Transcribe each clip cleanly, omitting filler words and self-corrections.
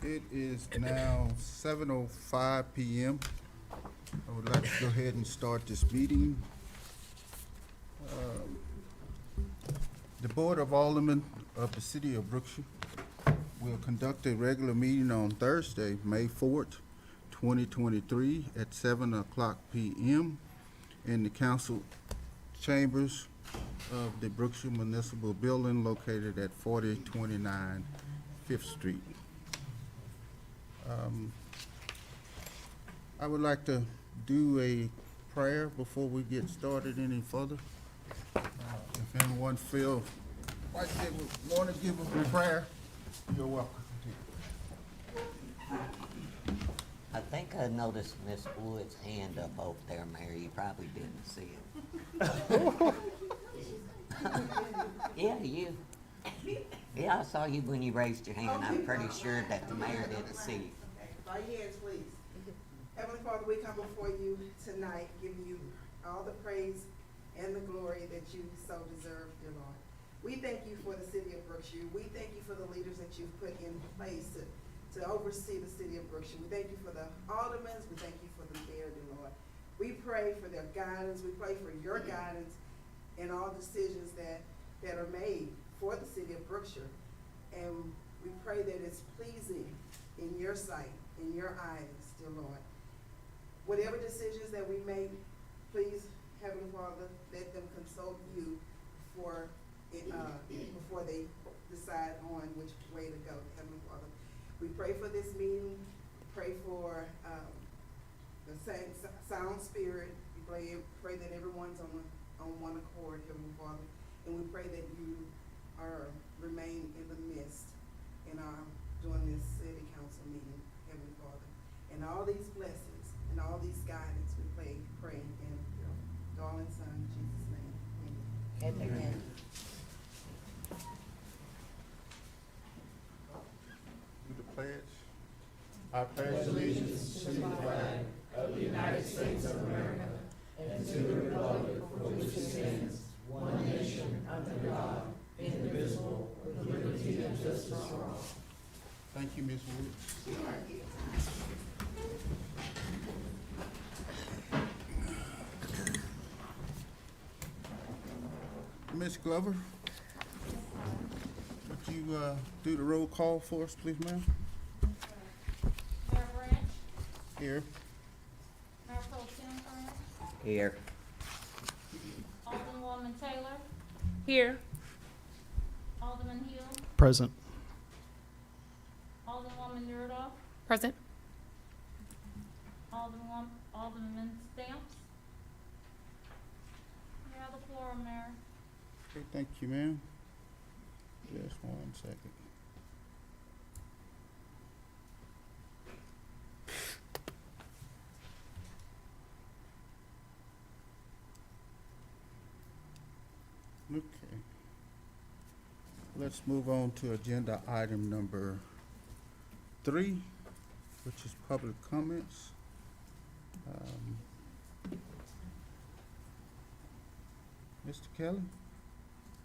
It is now 7:05 p.m. I would like to go ahead and start this meeting. The Board of Aldermen of the City of Brookshire will conduct a regular meeting on Thursday, May 4th, 2023, at 7 o'clock p.m. in the council chambers of the Brookshire Municipal Building located at 4029 Fifth Street. I would like to do a prayer before we get started any further. If anyone feel like they would want to give a prayer, you're welcome. I think I noticed Miss Wood's hand up over there, Mary. You probably didn't see it. Yeah, you. Yeah, I saw you when you raised your hand. I'm pretty sure that the mayor didn't see you. Bow your heads, please. Heavenly Father, we come before you tonight, giving you all the praise and the glory that you so deserve, dear Lord. We thank you for the city of Brookshire. We thank you for the leaders that you've put in place to oversee the city of Brookshire. We thank you for the aldermen. We thank you for the mayor, dear Lord. We pray for their guidance. We pray for your guidance in all decisions that are made for the city of Brookshire. And we pray that it's pleasing in your sight, in your eyes, dear Lord. Whatever decisions that we make, please, Heavenly Father, let them consult you before they decide on which way to go, Heavenly Father. We pray for this meeting, pray for the same sound spirit. We pray that everyone's on one accord, Heavenly Father. And we pray that you remain in the midst during this city council meeting, Heavenly Father. And all these blessings and all these guidance we pray in your darling son, Jesus' name. Amen. Amen. Do the pledge. I pledge allegiance to the flag of the United States of America and to the republic for which it stands, one nation, under God, indivisible, with liberty and justice for all. Thank you, Ms. Wood. Ms. Glover, would you do the roll call for us, please, ma'am? Mayor Branch, Here. Mayor Pro Tem Branch, Here. Alderwoman Taylor. Here. Alderman Hill, Present. Alderwoman Yurdoff, Present. Alderman Stamps. You have the floor, Mayor. Okay, thank you, ma'am. Just 1 second. Okay. Let's move on to agenda item number 3, which is public comments. Mr. Kelly?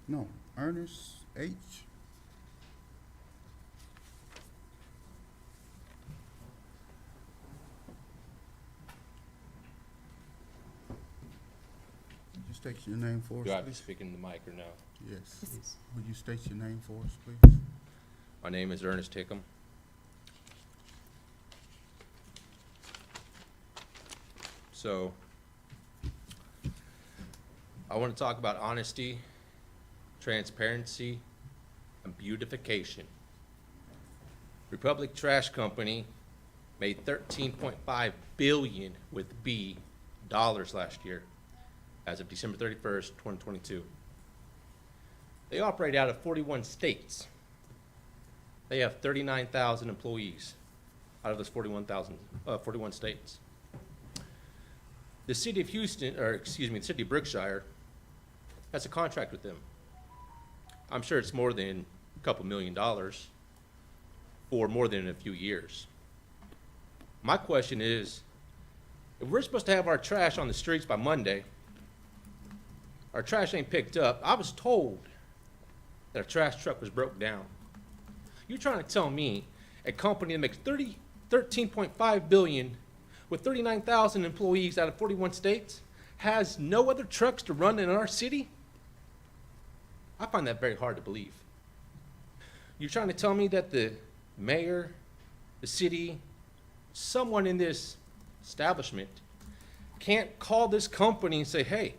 No, Ernest H. Would you state your name for us, Do I have to please? speak in the mic or no? Yes. Would you state your name for us, please? My name is Ernest Tickham. So, I want to talk about honesty, transparency, and beautification. Republic Trash Company made $13.5 billion with B dollars last year, as of December 31st, 2022. They operate out of 41 states. They have 39,000 employees out of those 41 states. The city of Houston, or excuse me, the city of Brookshire has a contract with them. I'm sure it's more than a couple $1 million for more than a few years. My question is, if we're supposed to have our trash on the streets by Monday, our trash ain't picked up. I was told that a trash truck was broke down. You're trying to tell me a company that makes 13.5 billion with 39,000 employees out of 41 states, has no other trucks to run in our city? I find that very hard to believe. You're trying to tell me that the mayor, the city, someone in this establishment can't call this company and say, hey,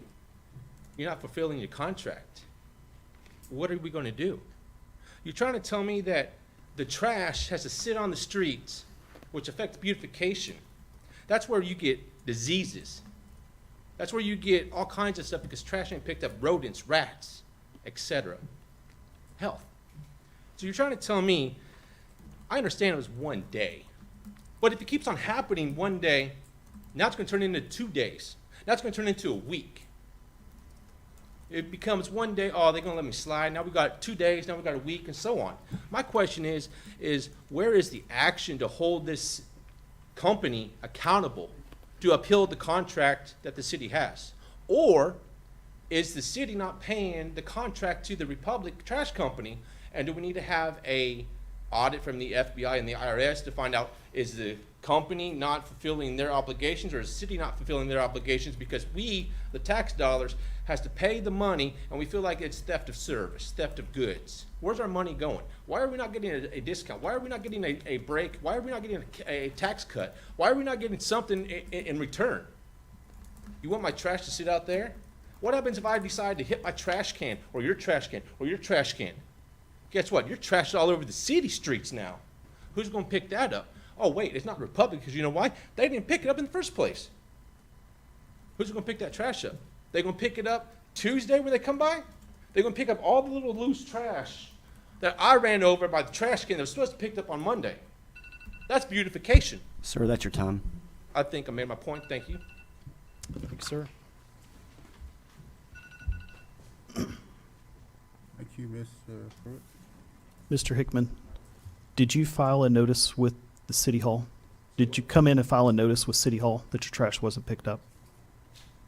you're not fulfilling your contract. What are we going to do? You're trying to tell me that the trash has to sit on the streets, which affects beautification. That's where you get diseases. That's where you get all kinds of stuff because trash ain't picked up, rodents, rats, etc. Health. So you're trying to tell me, I understand it was one day, but if it keeps on happening one day, now it's going to turn into 2 days. Now it's going to turn into a week. It becomes one day, oh, they're going to let me slide. Now we got 2 days, now we got a week, and so on. My question is where is the action to hold this company accountable to uphold the contract that the city has? Or is the city not paying the contract to the Republic Trash Company? And do we need to have a audit from the FBI and the IRS to find out, is the company not fulfilling their obligations, or is the city not fulfilling their obligations because we, the tax dollars, has to pay the money and we feel like it's theft of service, theft of goods? Where's our money going? Why are we not getting a discount? Why are we not getting a break? Why are we not getting a tax cut? Why are we not getting something in return? You want my trash to sit out there? What happens if I decide to hit my trash can, or your trash can, or your trash can? Guess what? Your trash is all over the city streets now. Who's going to pick that up? Oh, wait, it's not Republic, because you know why? They didn't pick it up in the first place. Who's going to pick that trash up? They're going to pick it up Tuesday when they come by? They're going to pick up all the little loose trash that I ran over by the trash can that was supposed to be picked up on Monday. That's beautification. Sir, that's your time. I think I made my point. Thank you. Thank you, sir. Thank you, Ms. Pruitt. Mr. Hickman, did you file a notice with the City Hall? Did you come in and file a notice with City Hall that your trash wasn't picked up?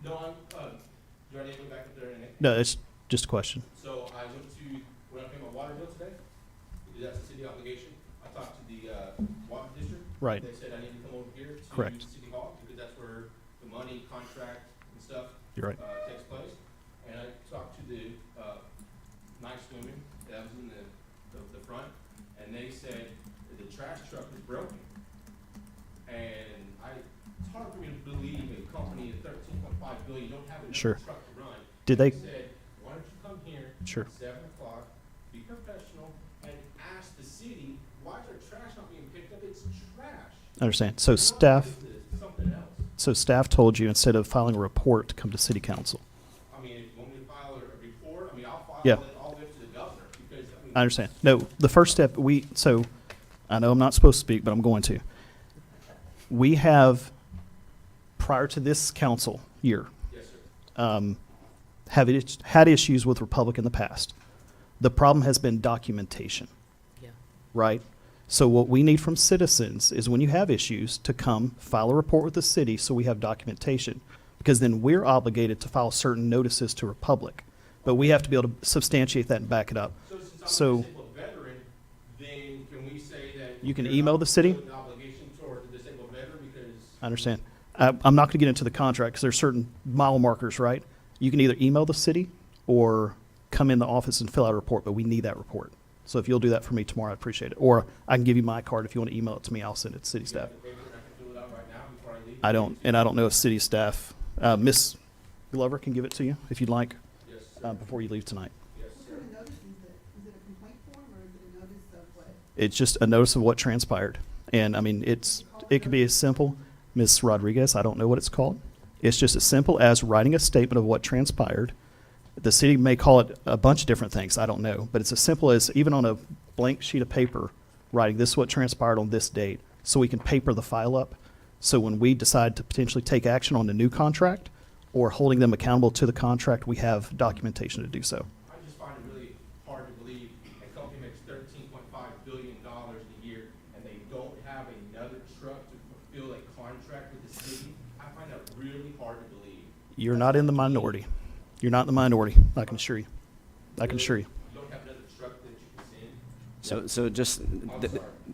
No, do I need to go back up there and? No, it's just a question. So I went to, when I paid my water bill today, because that's a city obligation, I talked to the water district. Right. They said I need to come over here to Correct. City Hall, because that's where the money, contract, and stuff You're right. takes place. And I talked to the nice women that was in the front, and they said that the trash truck was broken. And it's hard for me to believe a company at 13.5 billion don't have enough Sure. truck to run. Did they? Said, why don't you come here Sure. at 7 o'clock, be professional, and ask the city, why is our trash not being picked up? It's trash. I understand. So staff, Something else. so staff told you instead of filing a report to come to City Council. I mean, if you want me to file a report, I mean, I'll file Yeah. it all the way up to the governor, because, I mean. I understand. No, the first step, so I know I'm not supposed to speak, but I'm going to. We have, prior to this council year, Yes, sir. had issues with Republic in the past. The problem has been documentation. Yeah. Right? So what we need from citizens is when you have issues to come file a report with the city so we have documentation. Because then we're obligated to file certain notices to Republic. But we have to be able to substantiate that and back it up. So since I'm So- a disabled veteran, then can we say that? You can you're email not the city? fulfilling the obligation toward the disabled veteran because? I understand. I'm not going to get into the contract because there's certain mile markers, right? You can either email the city or come in the office and fill out a report, but we need that report. So if you'll do that for me tomorrow, I'd appreciate it. Or I can give you my card if you want to email it to me. I'll send it to city staff. The paper, and I can fill it out right now before I leave? I don't know if city staff, Miss Glover can give it to you if you'd like, Yes, sir. before you leave tonight. Yes, What sir. kind of notice is it? Is it a complaint form or is it a notice of what? It's just a notice of what transpired. And I mean, it could be as simple, Miss Rodriguez, I don't know what it's called. It's just as simple as writing a statement of what transpired. The city may call it a bunch of different things, I don't know. But it's as simple as, even on a blank sheet of paper, writing this is what transpired on this date, so we can paper the file up. So when we decide to potentially take action on the new contract or holding them accountable to the contract, we have documentation to do so. I just find it really hard to believe a company makes $13.5 billion a year and they don't have another truck to fulfill a contract with the city. I find that really hard to believe. You're not in the minority. You're not in the minority, I can assure you. I can assure you. You don't have another truck that you can send? So just,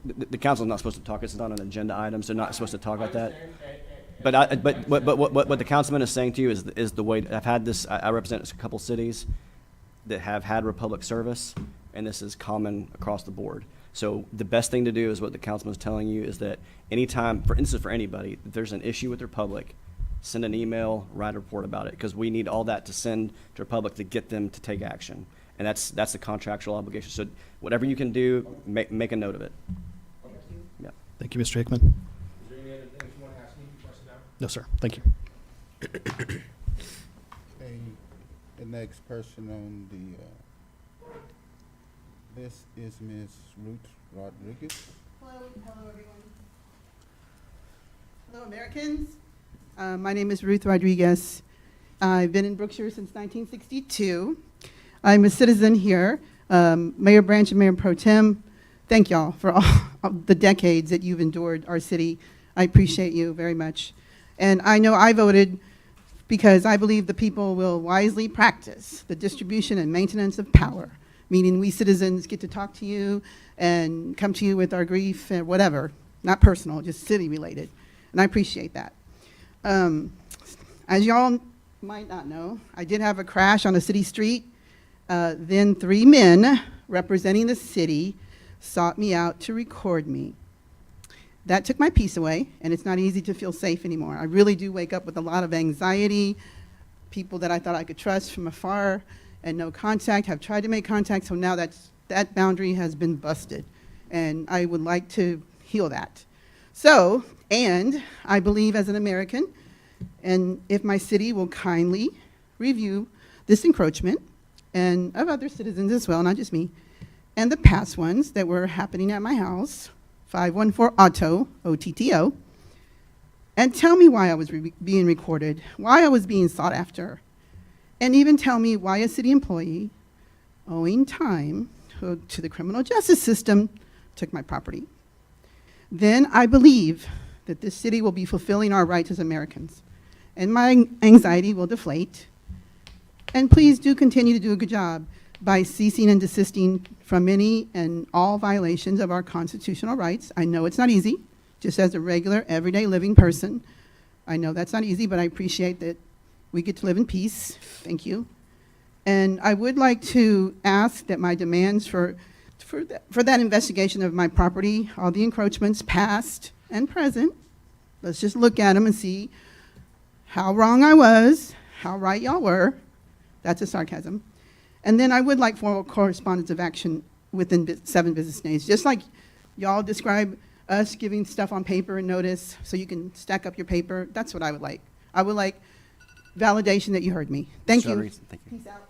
the council's not supposed to talk, it's not an agenda item, so they're not supposed to talk about that. But what the councilman is saying to you is the way, I've had this, I represent a couple cities that have had Republic service, and this is common across the board. So the best thing to do is what the councilman is telling you, is that anytime, for instance, for anybody, if there's an issue with Republic, send an email, write a report about it, because we need all that to send to Republic to get them to take action. And that's the contractual obligation. So whatever you can do, make a note of it. Yeah. Thank you, Mr. Hickman. Is there any other things you want to ask me before I sit down? No, sir. Thank you. Okay, the next person on the list is Ms. Ruth Rodriguez. Hello, everyone. Hello, Americans. My name is Ruth Rodriguez. I've been in Brookshire since 1962. I'm a citizen here. Mayor Branch and Mayor Pro Tem, thank y'all for all of the decades that you've endured our city. I appreciate you very much. And I know I voted because I believe the people will wisely practice the distribution and maintenance of power, meaning we citizens get to talk to you and come to you with our grief and whatever, not personal, just city related. And I appreciate that. As y'all might not know, I did have a crash on a city street. Then 3 men representing the city sought me out to record me. That took my peace away, and it's not easy to feel safe anymore. I really do wake up with a lot of anxiety. People that I thought I could trust from afar and no contact have tried to make contact, so now that boundary has been busted, and I would like to heal that. So, and I believe as an American, and if my city will kindly review this encroachment, and of other citizens as well, not just me, and the past ones that were happening at my house, 514 Otto, OTTO, and tell me why I was being recorded, why I was being sought after, and even tell me why a city employee owing time to the criminal justice system took my property. Then I believe that this city will be fulfilling our rights as Americans, and my anxiety will deflate. And please do continue to do a good job by ceasing and desisting from any and all violations of our constitutional rights. I know it's not easy, just as a regular, everyday living person. I know that's not easy, but I appreciate that we get to live in peace. Thank you. And I would like to ask that my demands for that investigation of my property, all the encroachments, past and present, let's just look at them and see how wrong I was, how right y'all were. That's a sarcasm. And then I would like formal correspondence of action within 7 business days. Just like y'all describe us giving stuff on paper and notice so you can stack up your paper, that's what I would like. I would like validation that you heard me. Thank you. Thank you. Peace out.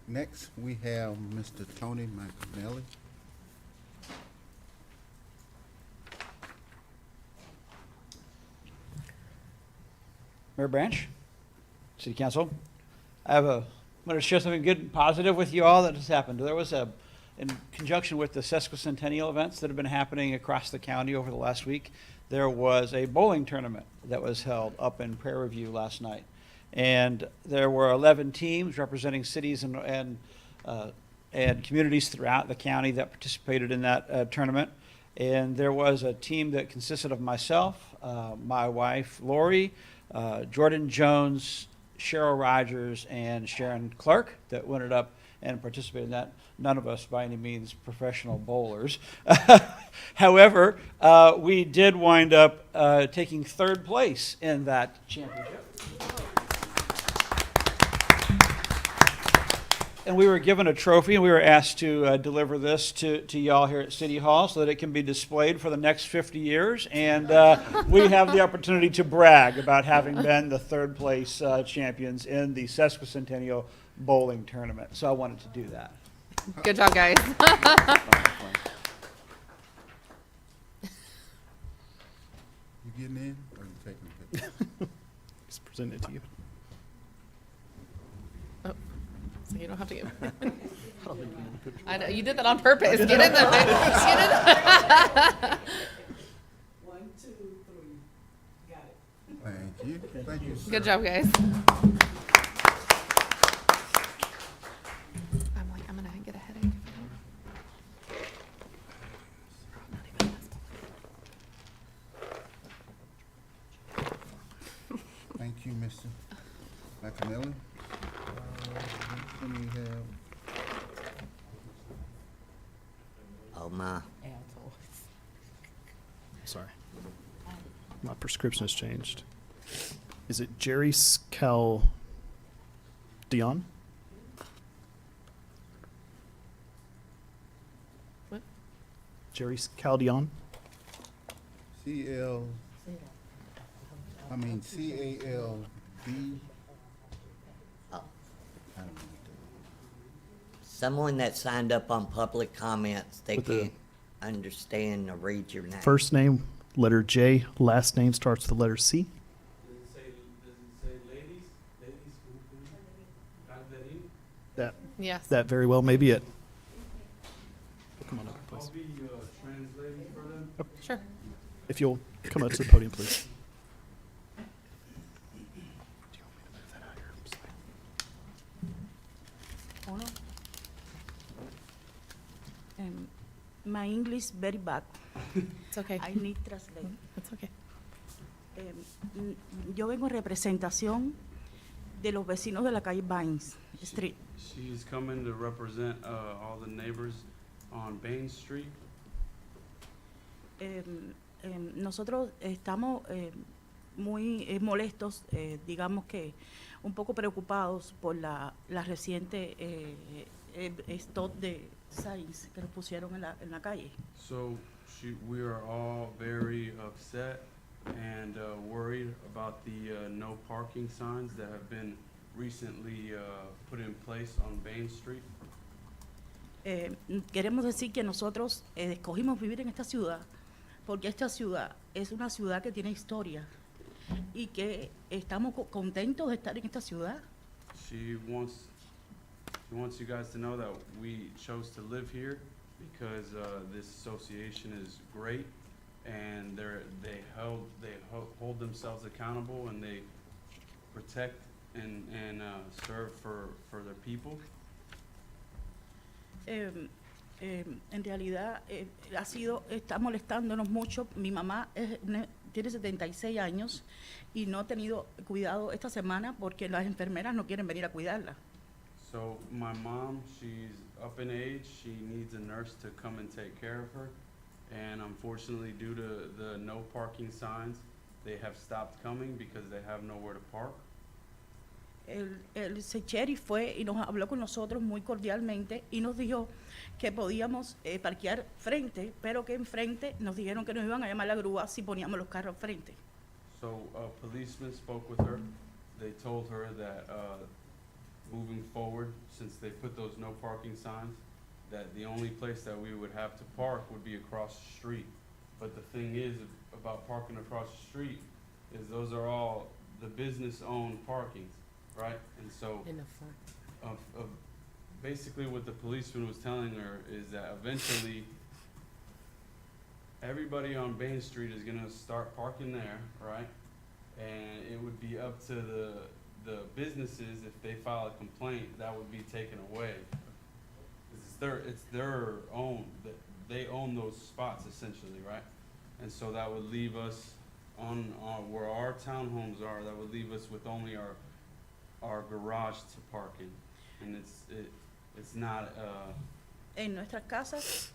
Next we have Mr. Tony McNally. Mayor Branch, City Council, I'm going to share something good and positive with you all that has happened. There was in conjunction with the sesquicentennial events that have been happening across the county over the last week, there was a bowling tournament that was held up in Prairie View last night. And there were 11 teams representing cities and communities throughout the county that participated in that tournament. And there was a team that consisted of myself, my wife, Lori, Jordan Jones, Cheryl Rogers, and Sharon Clark that went up and participated in that. None of us by any means professional bowlers. However, we did wind up taking 3rd place in that championship. And we were given a trophy, and we were asked to deliver this to y'all here at City Hall so that it can be displayed for the next 50 years. And we have the opportunity to brag about having been the 3rd place champions in the sesquicentennial bowling tournament. So I wanted to do that. Good job, guys. You getting in or you taking a picture? Just present it to you. So you don't have to get. I know you did that on purpose. Get in there. Get in there. 1, 2, 3. Got it. you. Thank you, sir. Good job, guys. I'm like, I'm gonna get a headache. if I don't. Thank you, Mr. McAnally. Let me have, Oh, my. Sorry. My prescription has changed. Is it Jerry Scal Dion? What? Jerry Scaldion? C-L, I mean, C-A-L-B. Oh. I don't know. Someone that signed up on public comments, they With the- can't understand or read your name. First name, letter J. Last name starts with the letter C. Does it say ladies? Ladies who Calderin? That Yes. that very well may be it. Come on up, please. I'll be translating for them. Sure. If you'll come up to the podium, please. Uno. My English very bad. It's okay. I need translate. It's okay. Yo vengo en representación de los vecinos de la calle Vines Street. She's coming to represent all the neighbors on Bain Street. Nosotros estamos muy molestos, digamos que un poco preocupados por la reciente stop de signs que nos pusieron en la calle. So we are all very upset and worried about the no parking signs that have been recently put in place on Bain Street. Queremos decir que nosotros escogimos vivir en esta ciudad porque esta ciudad es una ciudad que tiene historia y que estamos contentos de estar en esta ciudad. She wants you guys to know that we chose to live here because this association is great and they hold themselves accountable and they protect and serve for their people. En realidad está molestándonos mucho. Mi mamá tiene 76 años y no ha tenido cuidado esta semana porque las enfermeras no quieren venir a cuidarla. So my mom, she's up in age, she needs a nurse to come and take care of her. And unfortunately, due to the no parking signs, they have stopped coming because they have nowhere to park. El sheriff fue y nos habló con nosotros muy cordialmente y nos dijo que podíamos parquear frente, pero que enfrente nos dijeron que nos iban a llamar la grúa si poníamos los carros frente. So a policeman spoke with her. They told her that moving forward, since they put those no parking signs, that the only place that we would have to park would be across the street. But the thing is about parking across the street is those are all the business-owned parkings, right? And so In the front. basically what the policeman was telling her is that eventually everybody on Bain Street is gonna start parking there, right? And it would be up to the businesses, if they file a complaint, that would be taken away. It's their own, they own those spots essentially, right? And so that would leave us on where our townhomes are, that would leave us with only our garage to park in. And it's not, En nuestras casas,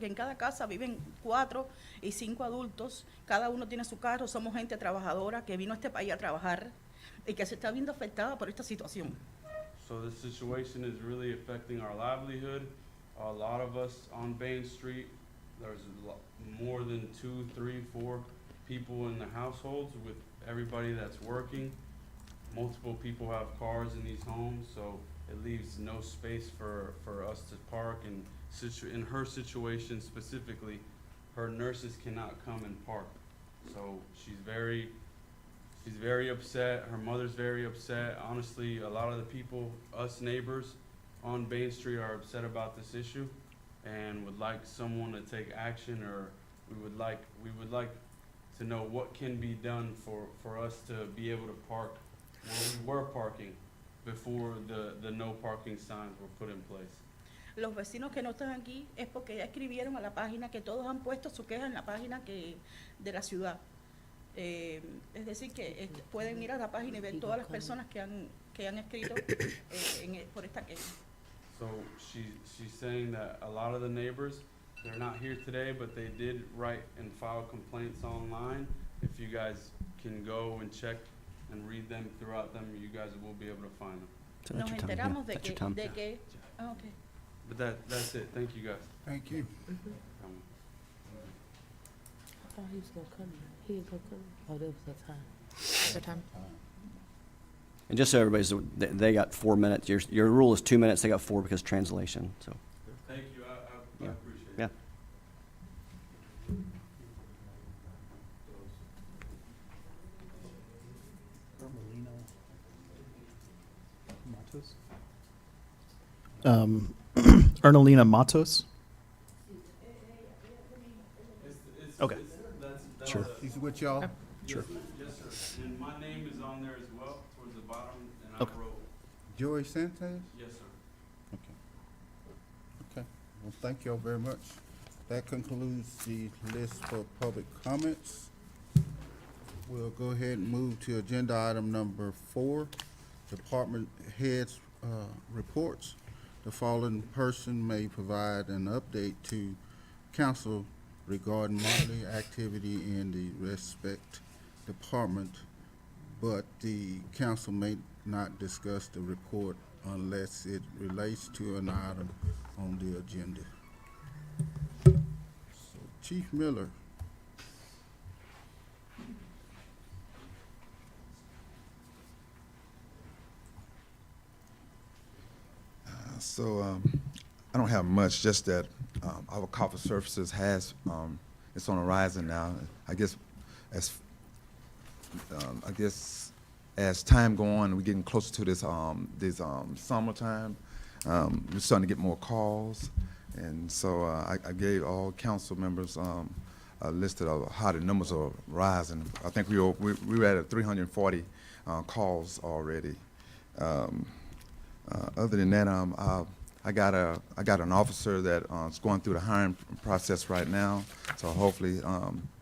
en cada casa viven 4 y 5 adultos, cada uno tiene su carro, somos gente trabajadora que vino a este país a trabajar y que se está viendo afectada por esta situación. so this situation is really affecting our livelihood. A lot of us on Bain Street, there's more than 2, 3, 4 people in the households with everybody that's working. Multiple people have cars in these homes, so it leaves no space for us to park. And in her situation specifically, her nurses cannot come and park. So she's very upset. Her mother's very upset. Honestly, a lot of the people, us neighbors on Bain Street, are upset about this issue and would like someone to take action, or we would like to know what can be done for us to be able to park where we were parking before the no parking signs were put in place. Los vecinos que no están aquí es porque ya escribieron a la página, que todos han puesto su queja en la página de la ciudad. Es decir, que pueden ir a la página y ver todas las personas que han escrito por esta queja. So she's saying that a lot of the neighbors, they're not here today, but they did write and file complaints online. If you guys can go and check and read them throughout them, you guys will be able to find them. So that's Nos your time, yeah. enteramos de That's your time. que okay. But that's it. Thank you guys. Thank you. I thought he was gonna come. He was gonna come. Oh, there was a time. Their time. And just so everybody's, they got 4 minutes. Your rule is 2 minutes. They got 4 because translation, so. Thank you. I Yeah. appreciate it. Yeah. Ernalina Matos. Okay. That's Sure. He's with y'all? Sure. Yes, sir. And my name is on there as well, towards the bottom, and I Okay. wrote, Joey Sanchez? yes, sir. Okay. Okay, well, thank y'all very much. That concludes the list for public comments. We'll go ahead and move to agenda item number 4, department heads, reports. The following person may provide an update to council regarding monthly activity in the respect department, but the council may not discuss the report unless it relates to an item on the agenda. So, Chief Miller. I don't have much, just that our corporate services has, it's on the rising now. I guess as time go on, we're getting closer to this summertime. We're starting to get more calls, and so I gave all council members a list of how the numbers are rising. I think we were at 340 calls already. Other than that, I got an officer that's going through the hiring process right now. So hopefully,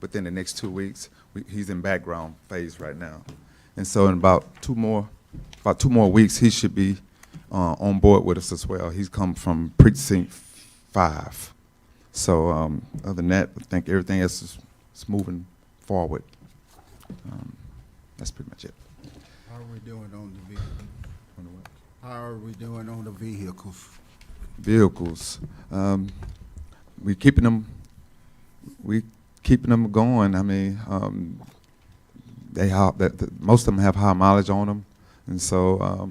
within the next 2 weeks, he's in background phase right now. And so in about two more weeks, he should be on board with us as well. He's come from Precinct 5. So other than that, I think everything else is moving forward. That's pretty much it. How are we doing on the vehicle? How are we doing on the vehicles? Vehicles, we keeping them going. I mean, most of them have high mileage on them, and so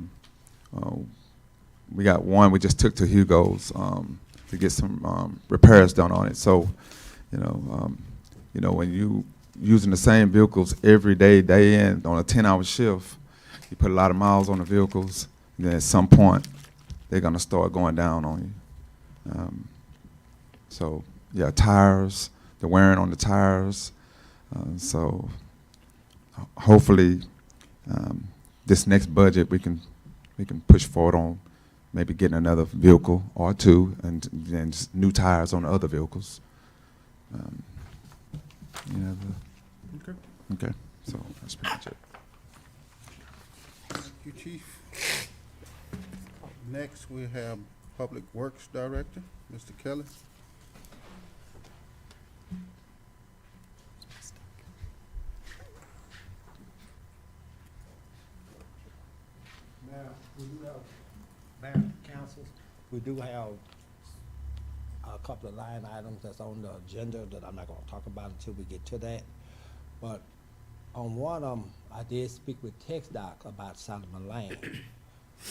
we got one we just took to Hugo's to get some repairs done on it. So, you know, when you using the same vehicles every day, day in, on a 10-hour shift, you put a lot of miles on the vehicles. And then at some point, they're gonna start going down on you. So yeah, tires, the wearing on the tires. So hopefully, this next budget we can push forward on maybe getting another vehicle or two, and then just new tires on the other vehicles. Okay. So that's pretty much it. Thank you, Chief. Next, we have Public Works Director, Mr. Kelly. Now, we do have, Mayor, councils, we do have a couple of line items that's on the agenda that I'm not gonna talk about until we get to that. But on one of them, I did speak with TxDOT about Solomon Lane.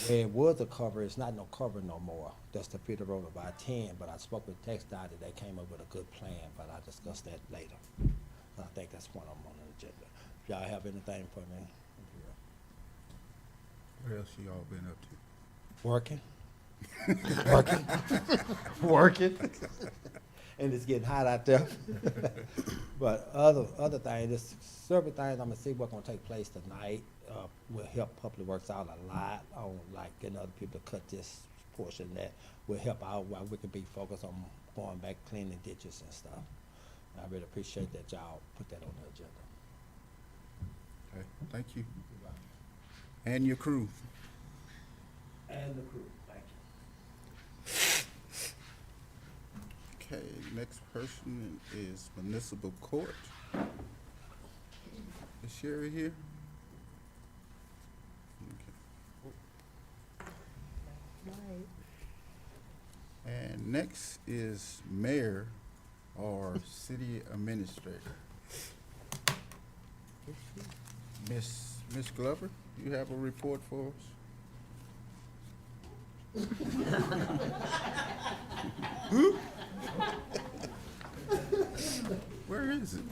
Where it was a cover, it's not no cover no more. That's the Peter Road about 10, but I spoke with TxDOT and they came up with a good plan, but I'll discuss that later. I think that's one of them on the agenda. If y'all have anything for me? What else y'all been up Working. to? Working. And it's getting hot out there. But other thing, this several things I'm gonna see what's gonna take place tonight, will help Public Works out a lot on like getting other people to cut this portion that will help out while we can be focused on going back cleaning ditches and stuff. I really appreciate that y'all put that on the agenda. Okay, thank you. And your crew. And the crew, thank you. Okay, next person is Municipal Court. Is Sherry here? Okay. And next is Mayor or City Administrator. Miss Glover, you have a report for us? Where is it?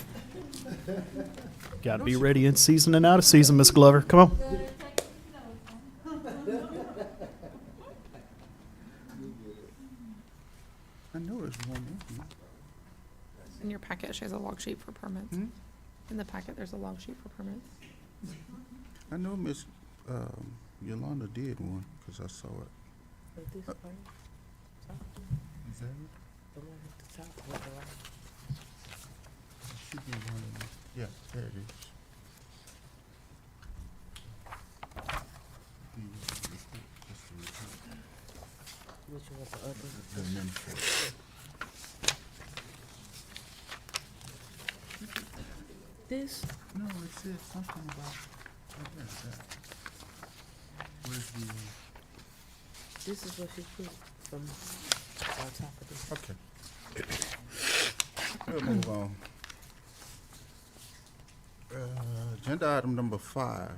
Got to be ready in season and out of season, Miss Glover. Come on. I know there's one. In your packet, she has a log sheet for permits. Hmm? In the packet, there's a log sheet for permits. I know Miss Yolanda did one, because I saw it. But this part, Is that it? the one at the top with the light. It should be one of them. Yeah, there it is. Just the report. Which was the other? The administrator. This, No, it said something about, oh, there's that. Where's the, this is what she put from on top of this. okay. We'll move on. Agenda item number 5,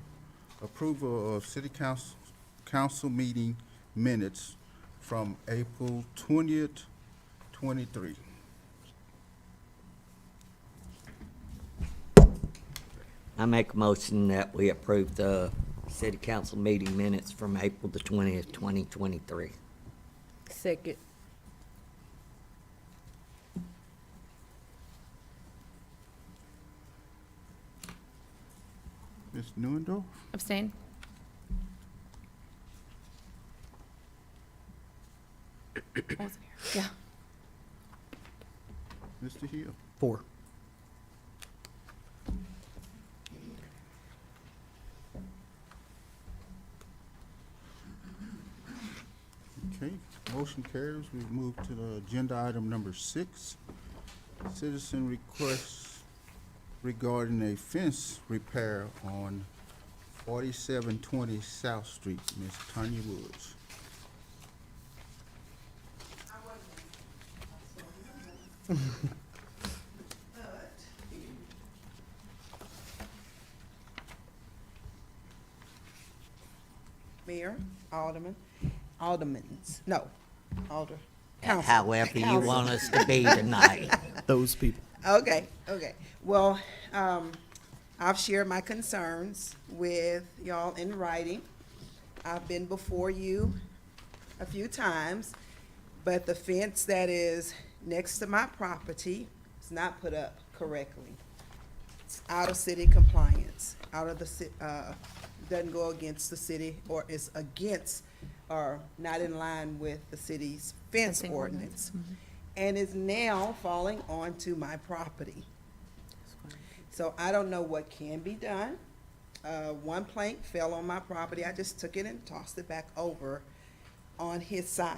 approval of city council meeting minutes from April 20th, 23. I make a motion that we approve the city council meeting minutes from April the 20th, 2023. Second. Ms. Newendorf? Abstain? I wasn't here. Yeah. Mr. Hill? 4. Okay, motion carries. We move to the agenda item number 6. Citizen requests regarding a fence repair on 4720 South Street. Ms. Tanya Woods. Mayor, Alderman, Alder. However you want us to be tonight. Those people. Okay. Well, I've shared my concerns with y'all in writing. I've been before you a few times, but the fence that is next to my property is not put up correctly. It's out of city compliance, doesn't go against the city, or is against, or not in line with the city's fence Fencing ordinance. ordinance. And is now falling onto my property. So I don't know what can be done. One plank fell on my property. I just took it and tossed it back over on his side.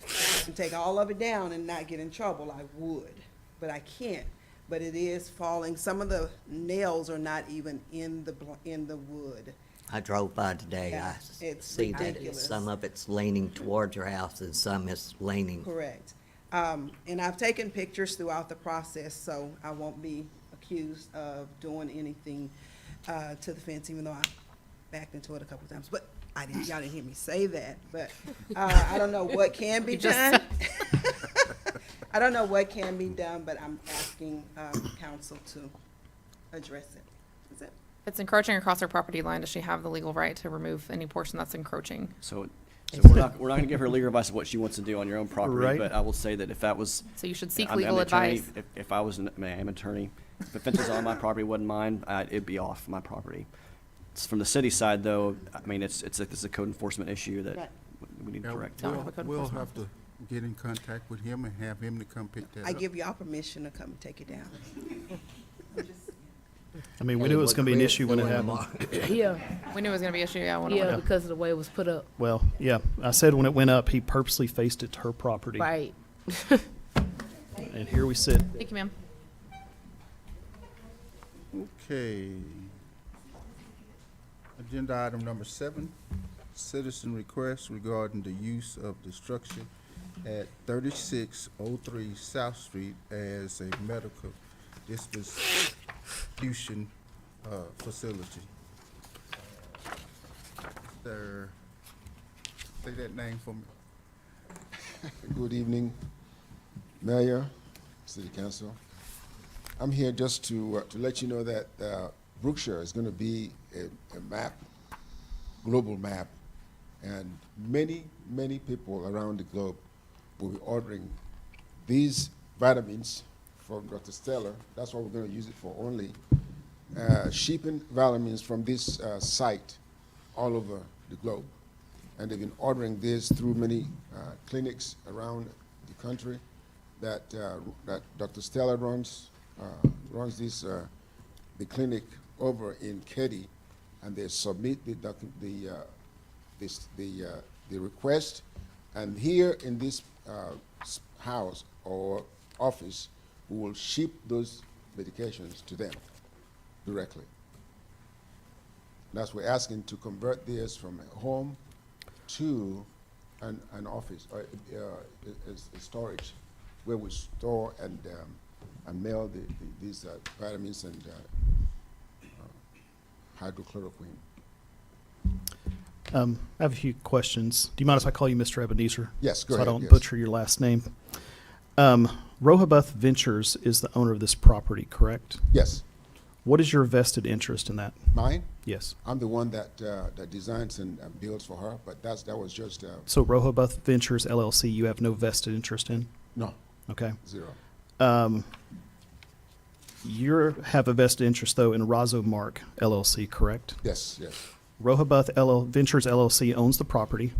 I can take all of it down and not get in trouble, I would, but I can't. But it is falling. Some of the nails are not even in the wood. I drove by today. Yeah, I it's see that ridiculous. some of it's leaning towards your house and some is leaning. Correct. And I've taken pictures throughout the process, so I won't be accused of doing anything to the fence, even though I backed into it a couple of times. But y'all didn't hear me say that, but I don't know what can be You just done. I don't know what can be done, but I'm asking council to address it. Is it? If it's encroaching across her property line, does she have the legal right to remove any portion that's encroaching? So So we're not gonna give her legal advice of what she wants to do on your own property, Right. but I will say that if that was. So you should seek I'm legal an attorney. advice. If I was, I mean, I'm an attorney, if the fence is on my property, wasn't mine, it'd be off my property. From the city side, though, I mean, it's a code enforcement issue that Right. we need to Yeah, correct. Don't have a code We'll enforcement have to get in contact with him and have him to come pick that up. I give y'all permission to come and take it down. I mean, we knew it was gonna be an issue when it happened. Yeah, We knew it was gonna be an issue, yeah, when it yeah, went up. because of the way it was put up. Well, yeah, I said when it went up, he purposely faced it to her property. Right. And here we sit. Thank you, ma'am. Okay. Agenda item number 7, citizen request regarding the use of the structure at 3603 South Street as a medical distribution facility. Sir, say that name for me. Good evening, Mayor, City Council. I'm here just to let you know that Brookshire is going to be a map, global map, and many, many people around the globe will be ordering these vitamins from Dr. Stellar. That's what we're going to use it for only. Shipping vitamins from this site all over the globe. And they've been ordering this through many clinics around the country that Dr. Stella runs this the clinic over in Keddie, and they submit the request, and here in this house or office, we will ship those medications to them directly. That's we're asking to convert this from a home to an office or a storage where we store and mail these vitamins and hydrochloroquine. I have a few questions. Do you mind if I call you Mr. Ebenezer? Yes, go So I ahead, don't yes. butcher your last name. Rohabuth Ventures is the owner of this property, correct? Yes. What is your vested interest in that? Mine? Yes. I'm the one that designs and builds for her, but that was just So Rohabuth Ventures LLC, you have no vested interest in? no, Okay. 0. You have a vested interest, though, in Razomark LLC, correct? Yes, yes. Rohabuth Ventures LLC owns the property,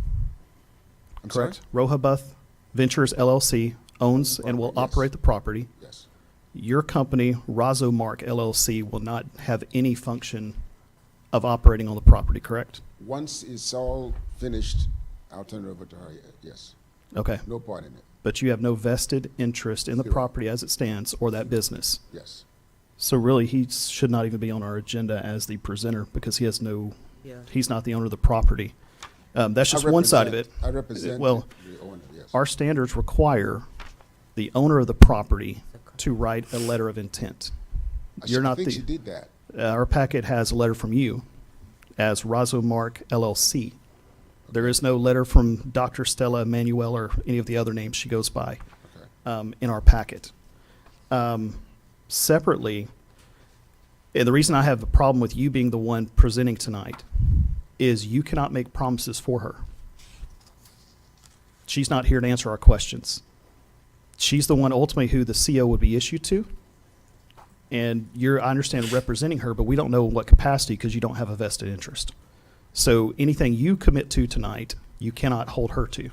I'm correct? sorry? Rohabuth Ventures LLC owns and will property, yes. operate the property. Yes. Your company, Razomark LLC, will not have any function of operating on the property, correct? Once it's all finished, I'll turn it over to her. Yes. Okay. No part in it. But you have no vested interest in the Zero. property as it stands or that business. Yes. So really, he should not even be on our agenda as the presenter because he has no, he's not the owner of the property. That's just one side of it. I represent Well, the owner, yes. our standards require the owner of the property to write a letter of intent. You're not I think the, she did that. our packet has a letter from you as Razomark LLC. There is no letter from Dr. Stella Manuel or any of the other names she goes by Okay. in our packet. Separately, and the reason I have a problem with you being the one presenting tonight is you cannot make promises for her. She's not here to answer our questions. She's the one ultimately who the CO would be issued to. And I understand representing her, but we don't know in what capacity because you don't have a vested interest. So anything you commit to tonight, you cannot hold her to.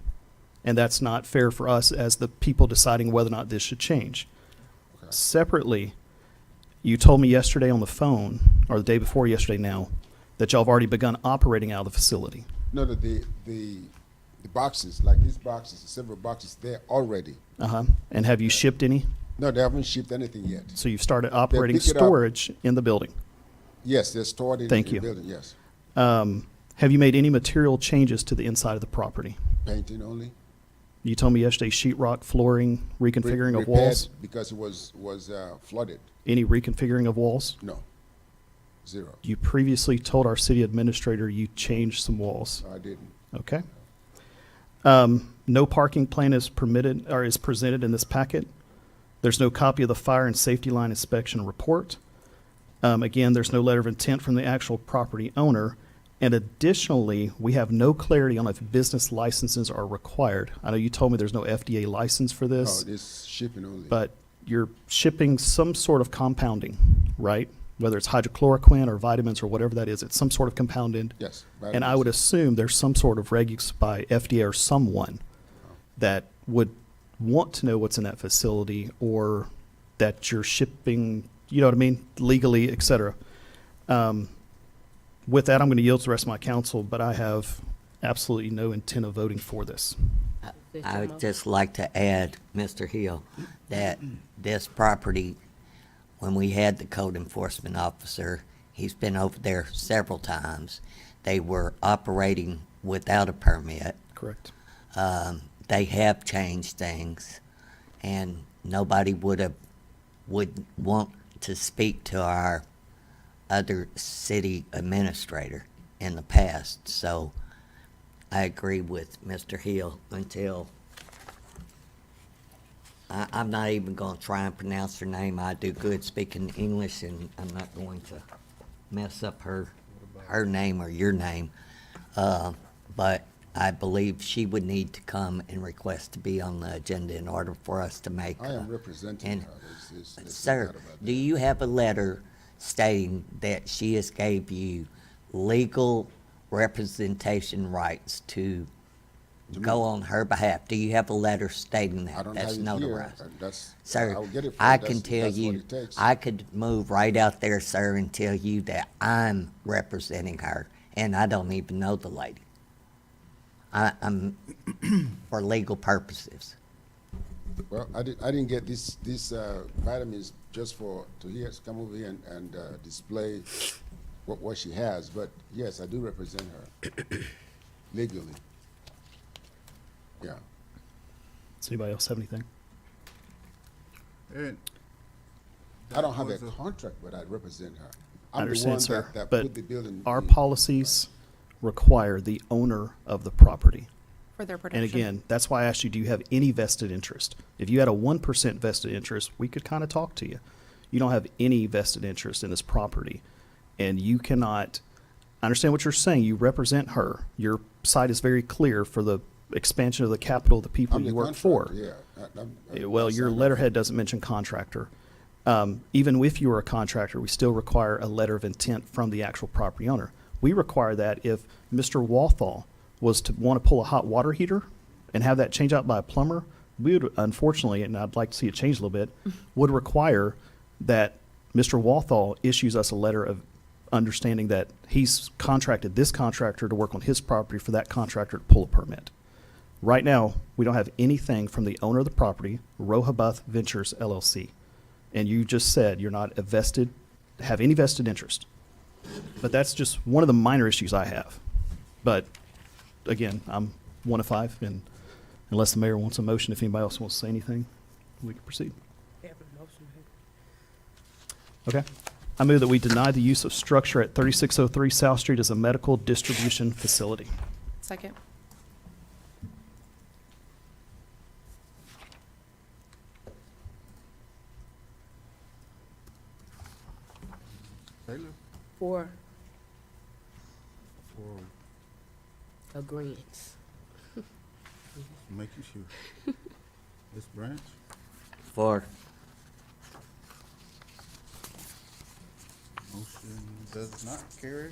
And that's not fair for us as the people deciding whether or not this should change. Okay. Separately, you told me yesterday on the phone, or the day before yesterday now, that y'all have already begun operating out of the facility. No, the boxes, like these boxes, several boxes, they're already. Uh-huh. And have you shipped any? No, they haven't shipped anything yet. So you've started operating pick it up. storage in the building. Yes, they're stored in Thank the you. building, yes. Have you made any material changes to the inside of the property? Painting only. You told me yesterday sheetrock, flooring, reconfiguring of Repaired walls. because it was flooded. Any reconfiguring of walls? No, 0. You previously told our city administrator you changed some walls. I didn't. Okay. No parking plan is permitted or is presented in this packet. There's no copy of the fire and safety line inspection report. Again, there's no letter of intent from the actual property owner, And additionally, we have no clarity on if business licenses are required. I know you told me there's no FDA license for this. No, this shipping only. But you're shipping some sort of compounding, right? Whether it's hydrochloroquine or vitamins or whatever that is, it's some sort of compounded. Yes. And I would assume there's some sort of regs by FDA or someone that would want to know what's in that facility, or that you're shipping, you know what I mean, legally, et cetera. With that, I'm going to yield to the rest of my council, but I have absolutely no intent of voting for this. I would just like to add, Mr. Hill, that this property, when we had the code enforcement officer, he's been over there several times. They were operating without a permit. Correct. They have changed things, and nobody would want to speak to our other city administrator in the past. So I agree with Mr. Hill until I'm not even going to try and pronounce her name. I do good speaking English, and I'm not going to mess up her name or your name. But I believe she would need to come and request to be on the agenda in order for us to make. I am representing her. There's no Sir, doubt about do you have a letter stating that she has gave you legal representation rights to go on her behalf? Do you have a letter stating that? I don't That's have it here, notarized? and that's, Sir, I'll get it for I you. can That's tell what you, it takes. I could move right out there, sir, and tell you that I'm representing her, and I don't even know the lady. I'm for legal purposes. Well, I didn't get these vitamins just to come over here and display what she has, but yes, I do represent her legally. Yeah. Does anybody else have anything? And I don't have a that was contract, but I represent her. I I'm the understand, one sir, that but put the building. our policies require the owner of the property. For their protection. And again, that's why I asked you, do you have any vested interest? If you had a 1% vested interest, we could kind of talk to you. You don't have any vested interest in this property, and you cannot, I understand what you're saying, you represent her. Your side is very clear for the expansion of the capital of the people I'm you the work for. contractor, yeah. Well, your letterhead doesn't mention contractor. Even if you were a contractor, we still require a letter of intent from the actual property owner. We require that if Mr. Walthall was to want to pull a hot water heater and have that changed out by a plumber, we would, unfortunately, and I'd like to see it change a little bit, would require that Mr. Walthall issues us a letter of understanding that he's contracted this contractor to work on his property for that contractor to pull a permit. Right now, we don't have anything from the owner of the property, Rohabuth Ventures LLC. And you just said you're not have any vested interest. But that's just one of the minor issues I have. But again, I'm 1 of 5, and unless the mayor wants a motion, if anybody else wants to say anything, we can proceed. Okay. I move that we deny the use of structure at 3603 South Street as a medical distribution facility. Second. Taylor? For For agreements. making sure. Ms. Branch? For Motion does not carry.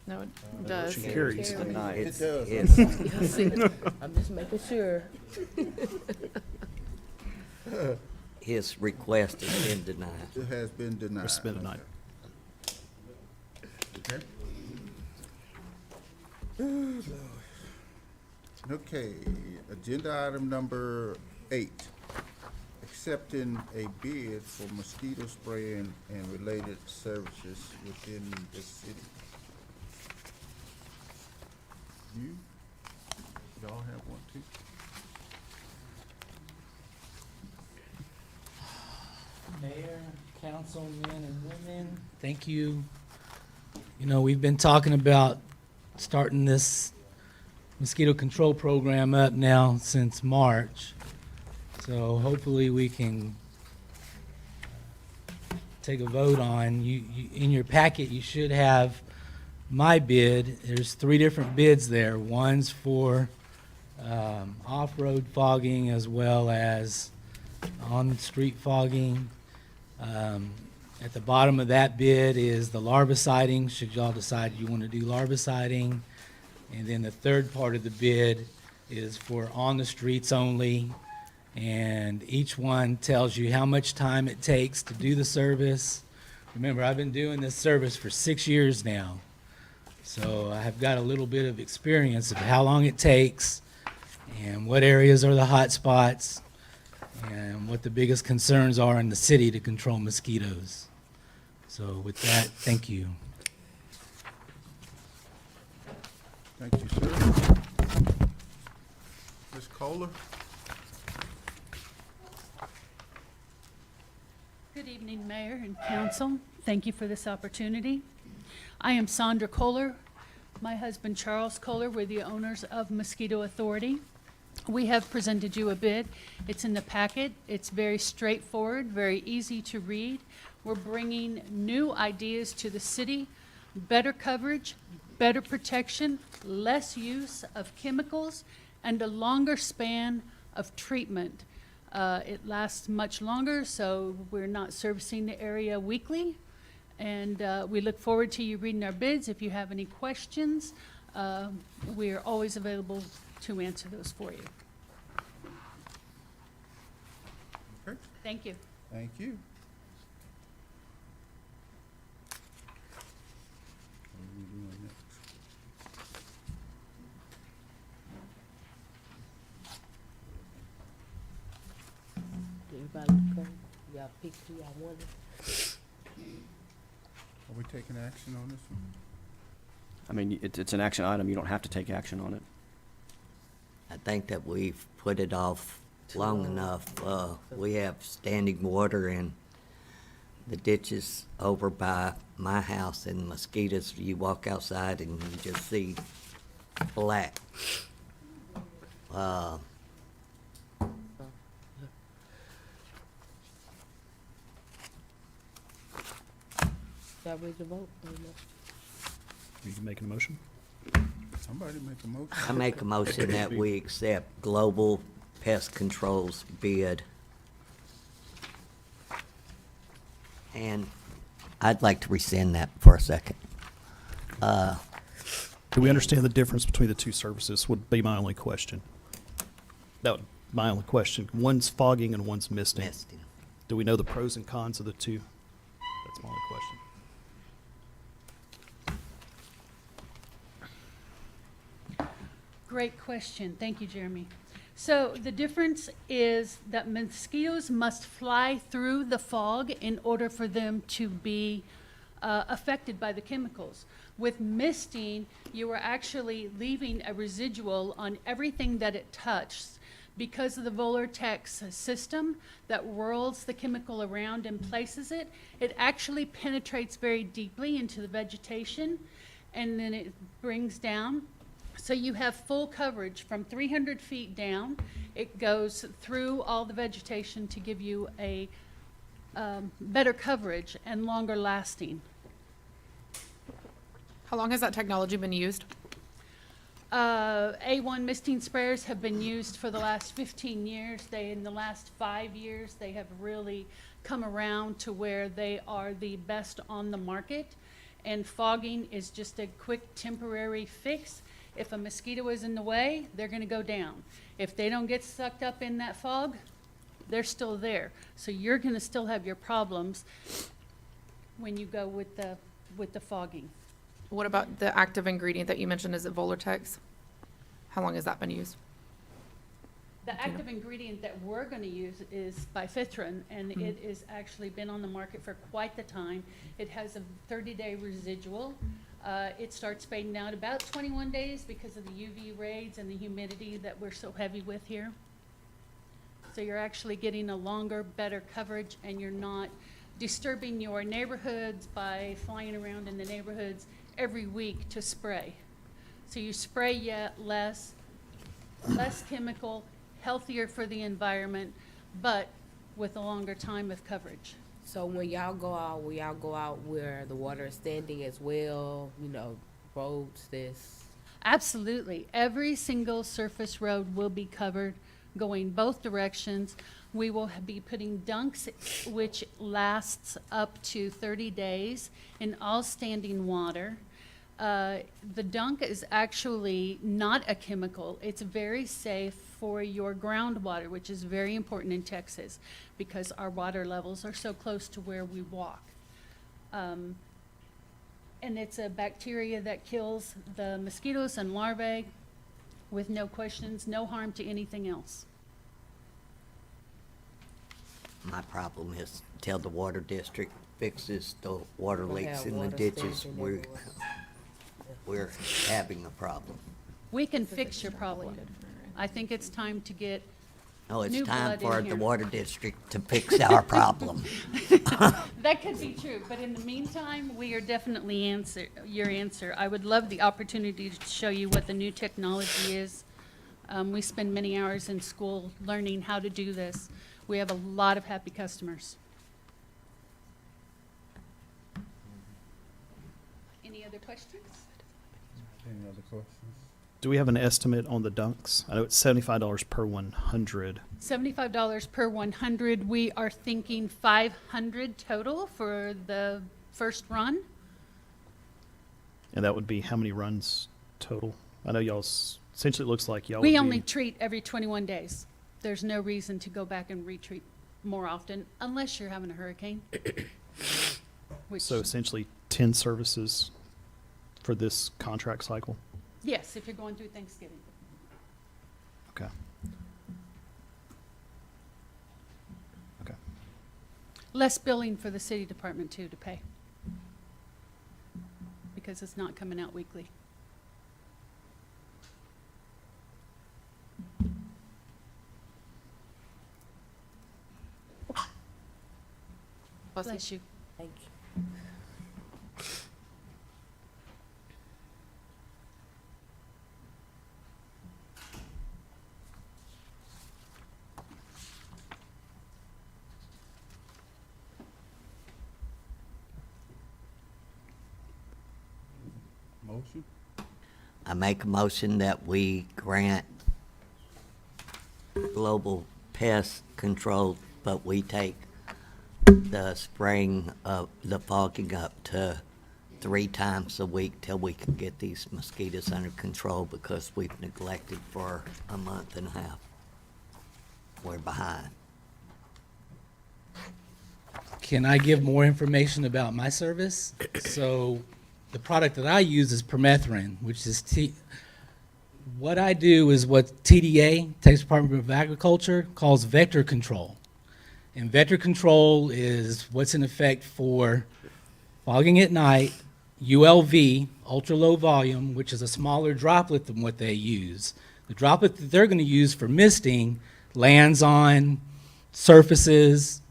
No, it does. Motion carries. tonight, It does. I'm just making sure. his request has been denied. It has been denied. It's been denied. Okay. Okay, agenda item number 8, accepting a bid for mosquito spraying and related services within the city. Y'all have one too? Mayor, councilmen and women, thank you. You know, we've been talking about starting this mosquito control program up now since March. So hopefully we can take a vote on. In your packet, you should have my bid, there's 3 different bids there. One's for off-road fogging as well as on-street fogging. At the bottom of that bid is the larviciding, should y'all decide you want to do larviciding. And then the third part of the bid is for on the streets only. And each one tells you how much time it takes to do the service. Remember, I've been doing this service for 6 years now. So I have got a little bit of experience of how long it takes and what areas are the hot spots and what the biggest concerns are in the city to control mosquitoes. So with that, thank you. Thank you, sir. Ms. Kohler? Good evening, Mayor and Council. Thank you for this opportunity. I am Sandra Kohler. My husband, Charles Kohler, we're the owners of Mosquito Authority. We have presented you a bid. It's in the packet. It's very straightforward, very easy to read. We're bringing new ideas to the city, better coverage, better protection, less use of chemicals, and a longer span of treatment. It lasts much longer, so we're not servicing the area weekly. And we look forward to you reading our bids. If you have any questions, we are always available to answer those for you. Okay. Thank you. Thank you. What are we doing next? Everybody come, y'all pick who y'all wanted. Are we taking action on this one? I mean, it's an action item. You don't have to take action on it. I think that we've put it off long enough. We have standing water in the ditches over by my house, and mosquitoes, you walk outside and you just see black. Y'all ready to vote? You can make a motion. Somebody make a motion. I make a motion that we accept Global Pest Control's bid. And I'd like to rescind that for a second. Do we understand the difference between the two services would be my only question. That would my only question. One's fogging and one's misting. Misting. Do we know the pros and cons of the two? That's my only question. Great question. Thank you, Jeremy. So the difference is that mosquitoes must fly through the fog in order for them to be affected by the chemicals. With misting, you are actually leaving a residual on everything that it touches. Because of the Vortex system that whirls the chemical around and places it, it actually penetrates very deeply into the vegetation, and then it brings down. So you have full coverage from 300 feet down. It goes through all the vegetation to give you a better coverage and longer lasting. How long has that technology been used? A1 misting sprayers have been used for the last 15 years. In the last 5 years, they have really come around to where they are the best on the market. And fogging is just a quick temporary fix. If a mosquito is in the way, they're going to go down. If they don't get sucked up in that fog, they're still there. So you're going to still have your problems when you go with the fogging. What about the active ingredient that you mentioned? Is it Volartex? How long has that been used? The active ingredient that we're going to use is bifitrin, and it has actually been on the market for quite the time. It has a 30-day residual. It starts fading out about 21 days because of the UV rays and the humidity that we're so heavy with here. So you're actually getting a longer, better coverage, and you're not disturbing your neighborhoods by flying around in the neighborhoods every week to spray. So you spray yet less chemical, healthier for the environment, but with a longer time of coverage. So when y'all go out, will y'all go out where the water is standing as well, you know, roads that's, Absolutely. Every single surface road will be covered going both directions. We will be putting dunks, which lasts up to 30 days in all standing water. The dunk is actually not a chemical. It's very safe for your groundwater, which is very important in Texas because our water levels are so close to where we walk. And it's a bacteria that kills the mosquitoes and larvae with no questions, no harm to anything else. My problem is till the water district fixes the water We'll leaks have in the water ditches, station we're, everywhere. we're having a problem. We can fix your problem. I think it's time to get No, it's new time blood for in the here. water district to fix our problem. That could be true, but in the meantime, we are definitely your answer. I would love the opportunity to show you what the new technology is. We spend many hours in school learning how to do this. We have a lot of happy customers. Any other questions? Any other questions? Do we have an estimate on the dunks? I know it's $75 per 100. $75 per 100. We are thinking 500 total for the first run. And that would be how many runs total? I know y'all's, essentially it looks like y'all We would only be, treat every 21 days. There's no reason to go back and retreat more often unless you're having a hurricane. Which, so essentially 10 services for this contract cycle? yes, if you're going through Thanksgiving. Okay. Okay. Less billing for the city department too to pay. Because it's not coming out weekly. Bless you. thank you. Motion? I make a motion that we grant global pest control, but we take the spraying of the fogging up to 3 times a week till we can get these mosquitoes under control because we've neglected for a month and a half. We're behind. Can I give more information about my service? So the product that I use is permethrin, which is what I do is what TDA, Texas Department of Agriculture, calls vector control. And vector control is what's in effect for fogging at night, ULV, ultra low volume, which is a smaller droplet than what they use. The droplet that they're going to use for misting lands on surfaces,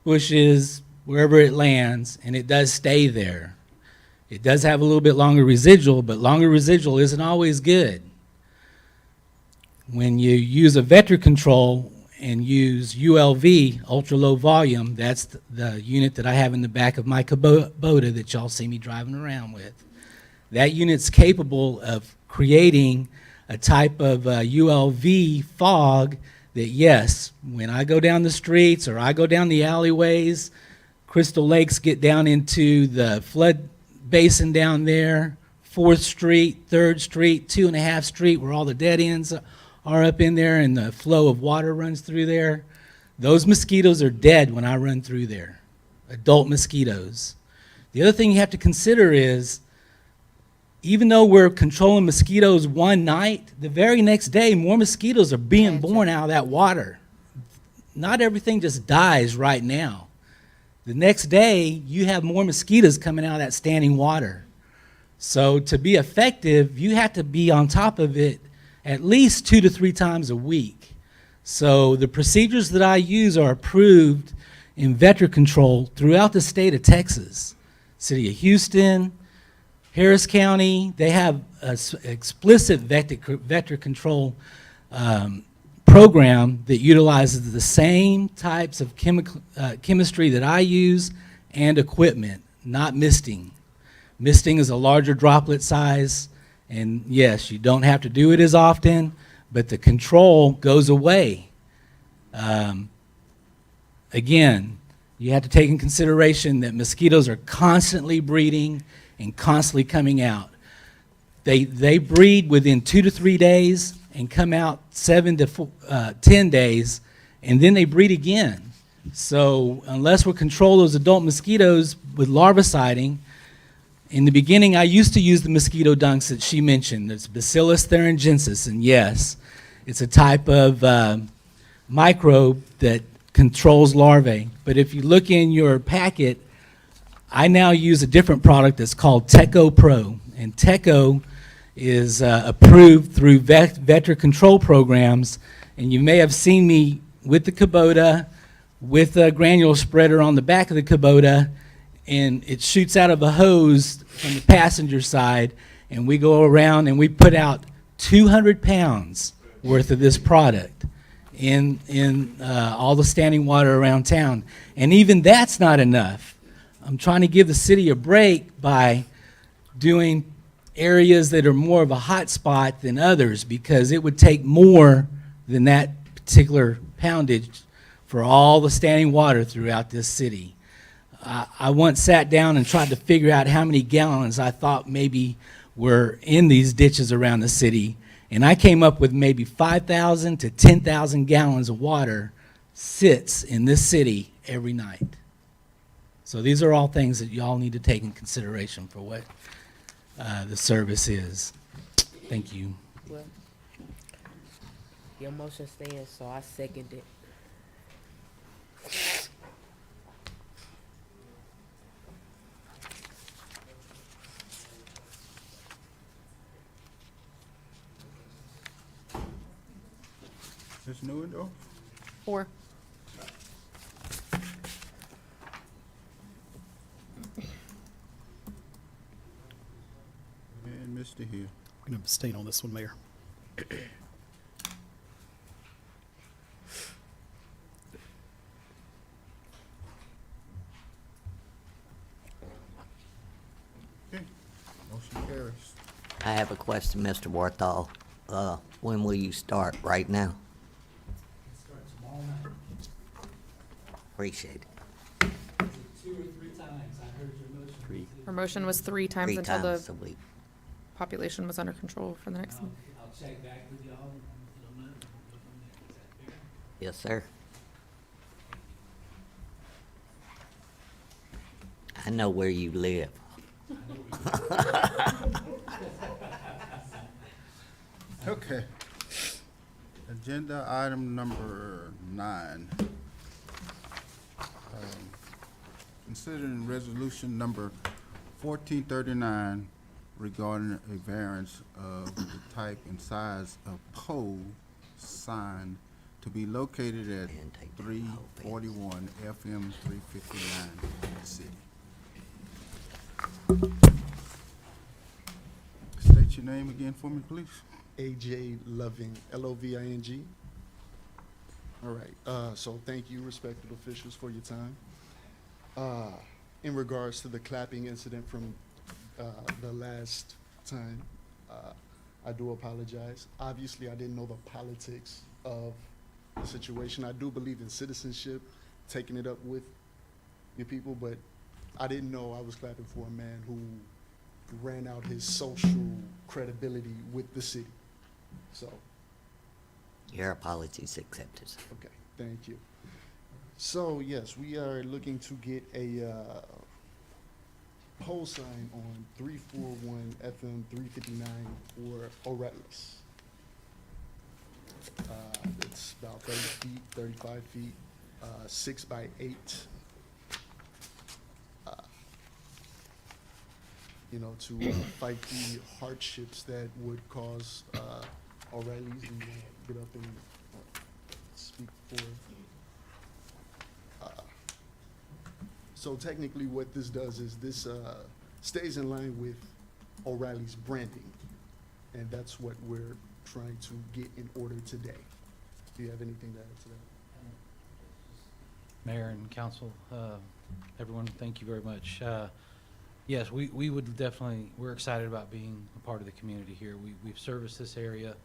bushes, wherever it lands, and it does stay there. It does have a little bit longer residual, but longer residual isn't always good. When you use a vector control and use ULV, ultra low volume, that's the unit that I have in the back of my Kubota that y'all see me driving around with. That unit's capable of creating a type of ULV fog that, yes, when I go down the streets or I go down the alleyways, Crystal Lakes get down into the flood basin down there, 4th Street, 3rd Street, 2.5 Street, where all the dead ends are up in there and the flow of water runs through there. Those mosquitoes are dead when I run through there, adult mosquitoes. The other thing you have to consider is, even though we're controlling mosquitoes one night, the very next day more mosquitoes are being born out of that water. Not everything just dies right now. The next day, you have more mosquitoes coming out of that standing water. So to be effective, you have to be on top of it at least 2 to 3 times a week. So the procedures that I use are approved in vector control throughout the state of Texas. City of Houston, Harris County, they have an explicit vector control program that utilizes the same types of chemistry that I use and equipment, not misting. Misting is a larger droplet size, and yes, you don't have to do it as often, but the control goes away. Again, you have to take in consideration that mosquitoes are constantly breeding and constantly coming out. They breed within 2 to 3 days and come out 7 to 10 days, and then they breed again. So unless we control those adult mosquitoes with larviciding, in the beginning I used to use the mosquito dunks that she mentioned. There's Bacillus thuringiensis, and yes, it's a type of microbe that controls larvae. But if you look in your packet, I now use a different product that's called Teco Pro. And Teco is approved through vector control programs. And you may have seen me with the Kubota, with a granule spreader on the back of the Kubota, and it shoots out of a hose from the passenger side, and we go around and we put out 200 pounds worth of this product in all the standing water around town. And even that's not enough. I'm trying to give the city a break by doing areas that are more of a hot spot than others, because it would take more than that particular poundage for all the standing water throughout this city. I once sat down and tried to figure out how many gallons I thought maybe were in these ditches around the city, and I came up with maybe 5,000 to 10,000 gallons of water sits in this city every night. So these are all things that y'all need to take in consideration for what the service is. Thank you. Well, your motion stands, so I second it. Ms. Newendorf? 4. And Mr. Hill. I'm going to abstain on this one, Mayor. Okay, motion carries. I have a question, Mr. Warthall. When will you start? Right now? Appreciate it. 2 or 3 times I heard your motion. Her motion was 3 times 3 until times the a week. population was under control for the next month. I'll check back with y'all and let them know. Go from there. Is that fair? Yes, sir. I know where you live. Okay. Agenda item number 9. Considering resolution number 1439 regarding a variance of the type and size of pole sign to be located at 341 FM 359 in the city. State your name again for me, please. AJ Loving, Loving. All right, so thank you, respected officials, for your time. In regards to the clapping incident from the last time, I do apologize. Obviously, I didn't know the politics of the situation. I do believe in citizenship, taking it up with your people, but I didn't know I was clapping for a man who ran out his social credibility with the city. So, Your apologies accepted. okay, thank you. So, yes, we are looking to get a pole sign on 341 FM 359 for O'Reilly's. It's about 30 feet, 35 feet, 6 by 8. You know, to fight the hardships that would cause O'Reilly's. And get up and speak for. So technically, what this does is this stays in line with O'Reilly's branding, and that's what we're trying to get in order today. Do you have anything to add to that? Mayor and council, everyone, thank you very much. Yes, we would definitely, we're excited about being a part of the community here. We've serviced this area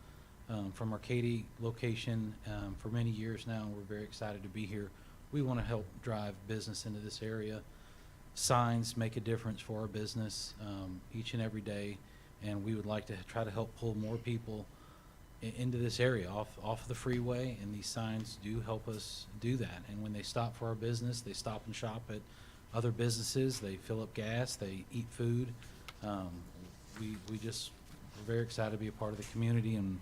from our Katy location for many years now, and we're very excited to be here. We want to help drive business into this area. Signs make a difference for our business each and every day, and we would like to try to help pull more people into this area off the freeway, and these signs do help us do that. And when they stop for our business, they stop and shop at other businesses, they fill up gas, they eat food. We're very excited to be a part of the community, and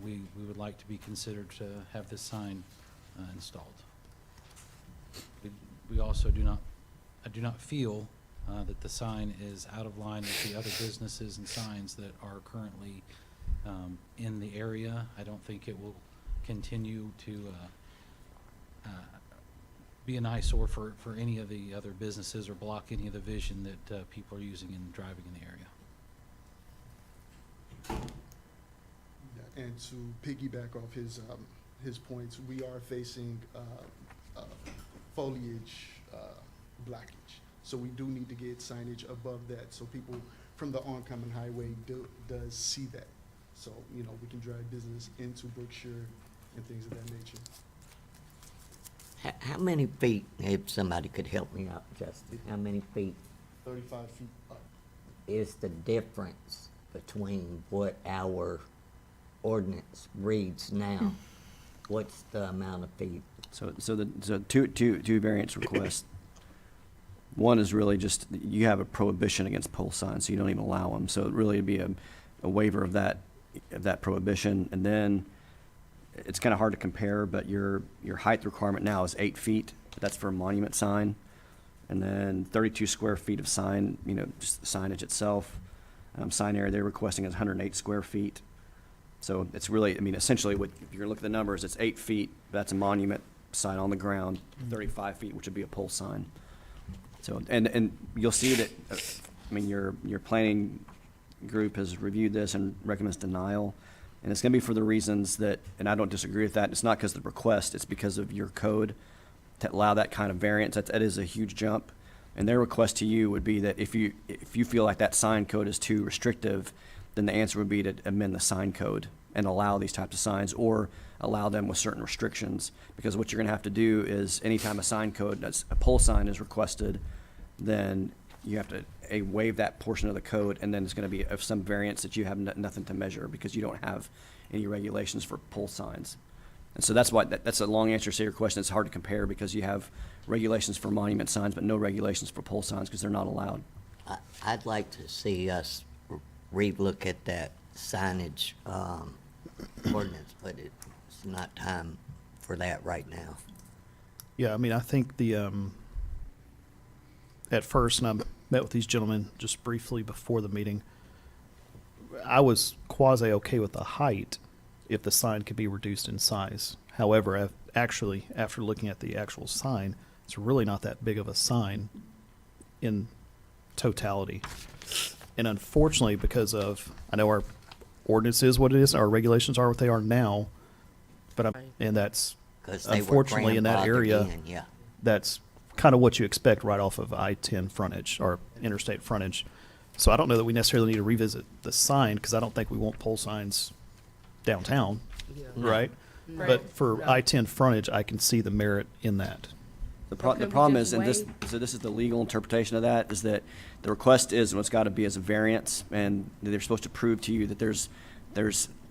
we would like to be considered to have this sign installed. We also I do not feel that the sign is out of line with the other businesses and signs that are currently in the area. I don't think it will continue to be an eyesore for any of the other businesses or block any of the vision that people are using in driving in the area. Yeah, and to piggyback off his points, we are facing foliage blockage. So we do need to get signage above that so people from the oncoming highway does see that. So, you know, we can drive business into Brookshire and things of that nature. How many feet, if somebody could help me out, Justin, how many feet 35 feet up. is the difference between what our ordinance reads now? What's the amount of feet? So two variance requests. One is really just, you have a prohibition against pole signs, so you don't even allow them. So it really would be a waiver of that prohibition. And then it's kind of hard to compare, but your height requirement now is 8 feet. That's for a monument sign. And then 32 square feet of sign, just the signage itself. Sign area they're requesting is 108 square feet. So it's really, essentially, if you're looking at the numbers, it's 8 feet. That's a monument sign on the ground, 35 feet, which would be a pole sign. So, and you'll see that, your planning group has reviewed this and recommends denial. And it's going to be for the reasons that, and I don't disagree with that, it's not because of the request, it's because of your code to allow that kind of variance. That is a huge jump. And their request to you would be that if you feel like that sign code is too restrictive, then the answer would be to amend the sign code and allow these types of signs, or allow them with certain restrictions. Because what you're going to have to do is, anytime a sign code, a pole sign is requested, then you have to waive that portion of the code, and then it's going to be of some variance that you have nothing to measure, because you don't have any regulations for pole signs. And so that's why, that's a long answer to your question. It's hard to compare, because you have regulations for monument signs, but no regulations for pole signs, because they're not allowed. I'd like to see us relook at that signage ordinance, but it's not time for that right now. Yeah, I think at first, and I met with these gentlemen just briefly before the meeting, I was quasi okay with the height if the sign could be reduced in size. However, actually, after looking at the actual sign, it's really not that big of a sign in totality. And unfortunately, because of, I know our ordinance is what it is, our regulations are what they are now, but and that's 'Cause they were unfortunately in that grandfathered area, in, yeah. that's kind of what you expect right off of I-10 frontage or interstate frontage. So I don't know that we necessarily need to revisit the sign, because I don't think we want pole signs downtown, right? Right. But for I-10 frontage, I can see the merit in that. The could we problem just is, so this is the legal interpretation of that, is that the request is what's got to be as a variance, and they're supposed to prove to you that there's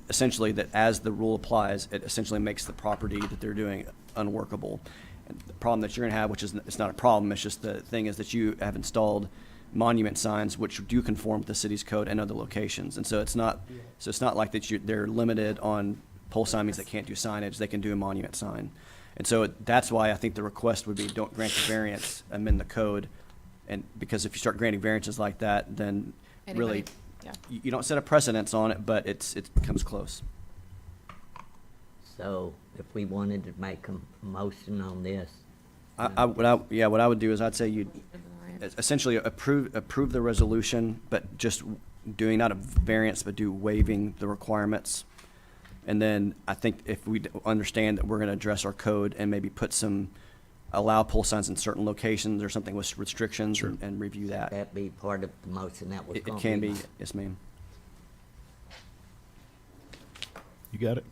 essentially, that as the rule applies, it essentially makes the property that they're doing unworkable. And the problem that you're going to have, which is, it's not a problem, it's just the thing is that you have installed monument signs which do conform to the city's code and other locations. And so it's not like that they're limited on pole sign means they can't do signage, they can do a monument sign. And so that's why I think the request would be, don't grant the variance, amend the code. And because if you start granting variances like that, then really, yeah. you don't set a precedence on it, but it comes close. So if we wanted to make a motion on this, What I would do is, I'd say you'd essentially approve the resolution, but just doing not a variance, but do waiving the requirements. And then I think if we understand that we're going to address our code and maybe put some allow pole signs in certain locations or something with restrictions and review that. That be part of the motion that was It gonna can be be, made. yes, ma'am. You got it?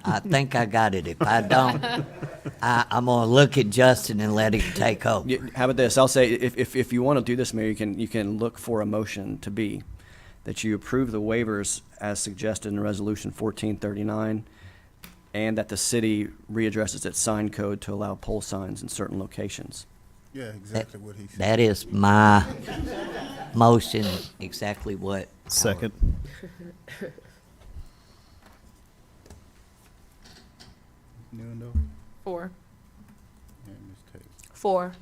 I think I got it. If I don't, I'm gonna look at Justin and let him take over. How about this? I'll say, if you want to do this, Mayor, you can look for a motion to be that you approve the waivers as suggested in Resolution 1439, and that the city readdresses its sign code to allow pole signs in certain locations. Yeah, exactly what he said. That is my motion, exactly what. Second. Newendo 4. and Ms. Taylor. 4.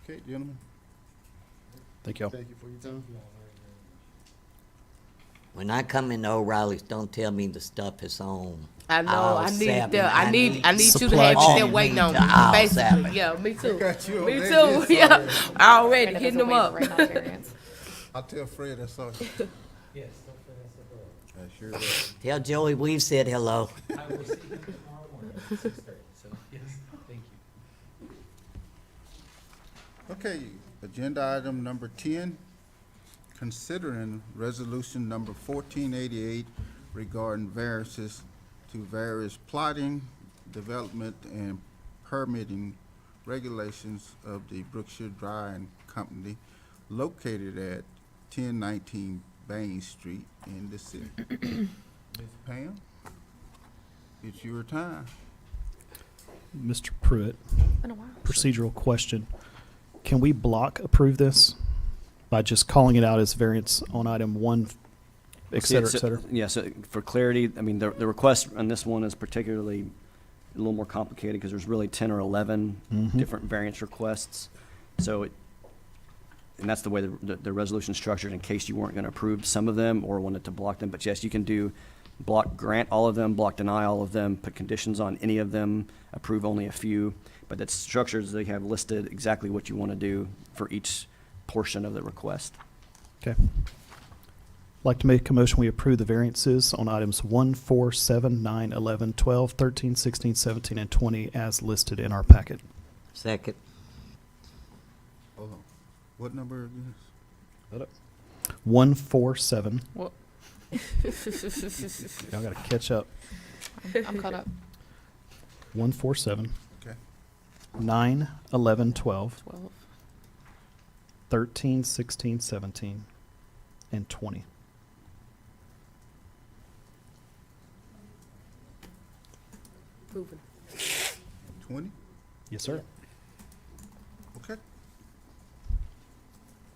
Okay, gentlemen. Thank y'all. Thank you for your time. When I come into O'Reilly's, don't tell me the stuff is on. I know. aisle I need 7. that. I need you to Supply have chain. it there waiting on me. To aisle Basically, 7. yeah. Me too. got you Me over too. there, Yeah. yes, Already hitting them up. I'll tell Fred I saw you. Yes, I sure will. Tell Joey we've said hello. I will see him tomorrow morning at 6:30, so, yes, thank you. Okay, agenda item number 10, considering resolution number 1488 regarding variances to various plotting, development, and permitting regulations of the Brookshire Drying Company located at 1019 Bain Street in the city. Ms. Pam, it's your time. Mr. Pruitt, procedural question. Can we block approve this by just calling it out as variance on item 1, et cetera, et cetera? Yeah, so for clarity, I mean, the request on this one is particularly a little more complicated because there's really 10 or 11 Mhm. different variance requests. So, and that's the way the resolution's structured in case you weren't going to approve some of them or wanted to block them. But yes, you can do block grant all of them, block deny all of them, put conditions on any of them, approve only a few. But that's structured, they have listed exactly what you want to do for each portion of the request. Okay. I'd like to make a motion, we approve the variances on items 1, 4, 7, 9, 11, 12, 13, 16, 17, and 20 as listed in our packet. Second. Hold on. What number again? 1, 4, 7. What? Y'all got to catch up. I'm caught up. 1, 4, 7. Okay. 9, 11, 12, 12. 13, 16, 17, and 20. Moving. 20? Yes, sir. Okay.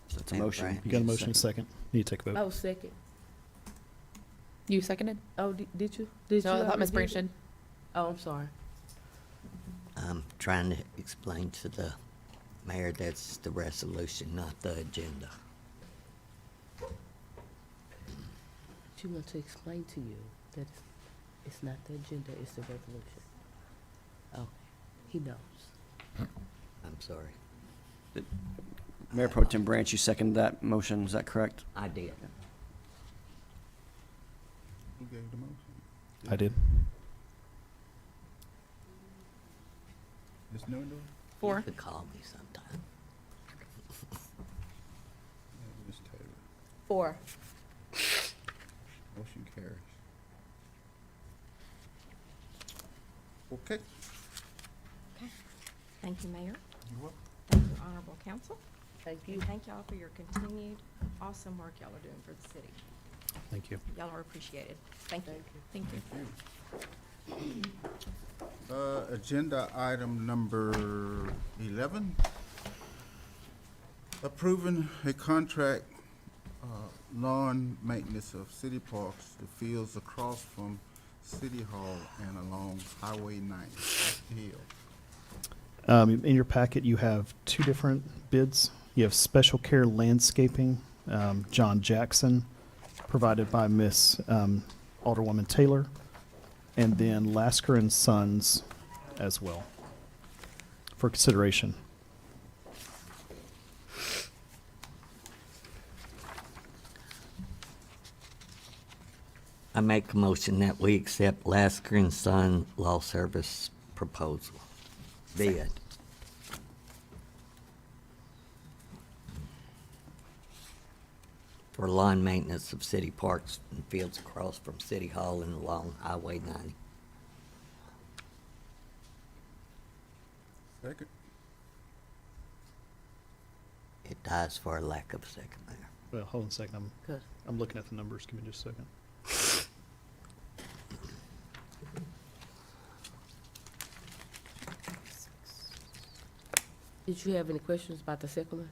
So it's a And motion. Brian. You got a motion, and a second. Need to take a vote. Oh, second. You seconded? Oh, did you? Did No, you? I thought Ms. already Branch do it? did. Oh, I'm sorry. I'm trying to explain to the mayor that's the resolution, not the agenda. She wants to explain to you that it's not the agenda, it's the resolution. Oh, he knows. I'm sorry. Mayor Pro Tem Branch, you seconded that motion, is that correct? I did. Who gave the motion? I did. Ms. Newendo? 4. You could call me sometime. Ms. Taylor? 4. Motion carries. Okay. Thank you, Mayor. You're welcome. Thank you, Honorable Council. Thank you. And thank y'all for your continued awesome work y'all are doing for the city. Thank you. Y'all are appreciated. Thank you. Thank you. Agenda item number 11, approving a contract lawn maintenance of city parks, the fields across from City Hall and along Highway 90, Hill. In your packet, you have 2 different bids. You have Special Care Landscaping, John Jackson, provided by Miss Alderwoman Taylor, and then Lasker and Sons as well for consideration. I make a motion that we accept Lasker and Son Law Service proposal. Bid. for lawn maintenance of city parks and fields across from City Hall and along Highway 90. Second. It dies for a lack of a second, Mayor. Well, hold on a second. Good. I'm looking at the numbers. Give me just a second. Did you have any questions about the second one?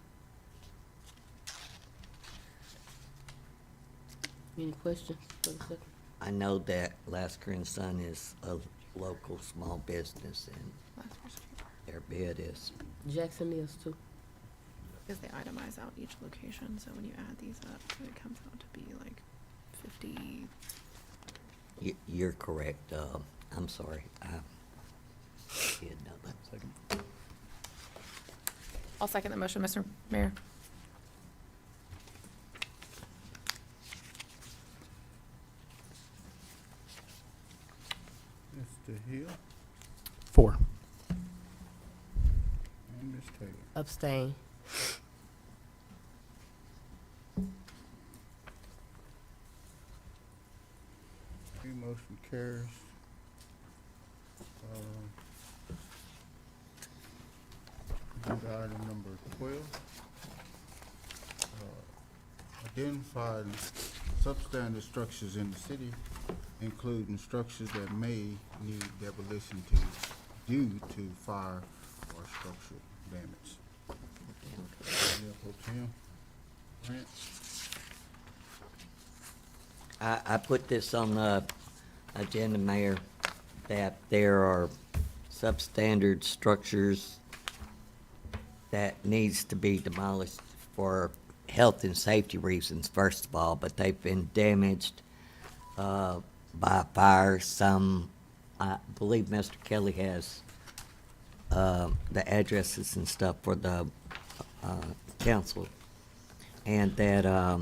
Any questions for the second? I know that Lasker and Son is a local small business and their bid is, Jackson is too. Because they itemize out each location, so when you add these up, it comes out to be like 50. you're correct. I'm sorry. I did know that. Second. I'll second the motion, Mr. Mayor. Mr. Hill 4. and Ms. Taylor. Abstain. Okay, motion carries. Agenda item number 12. Identifying substandard structures in the city, including structures that may need demolition due to fire or structural damage. Mayor Pro Tem Grant. I put this on the agenda, Mayor, that there are substandard structures that needs to be demolished for health and safety reasons, first of all, but they've been damaged by fire. Some, I believe Mr. Kelly has the addresses and stuff for the council, and that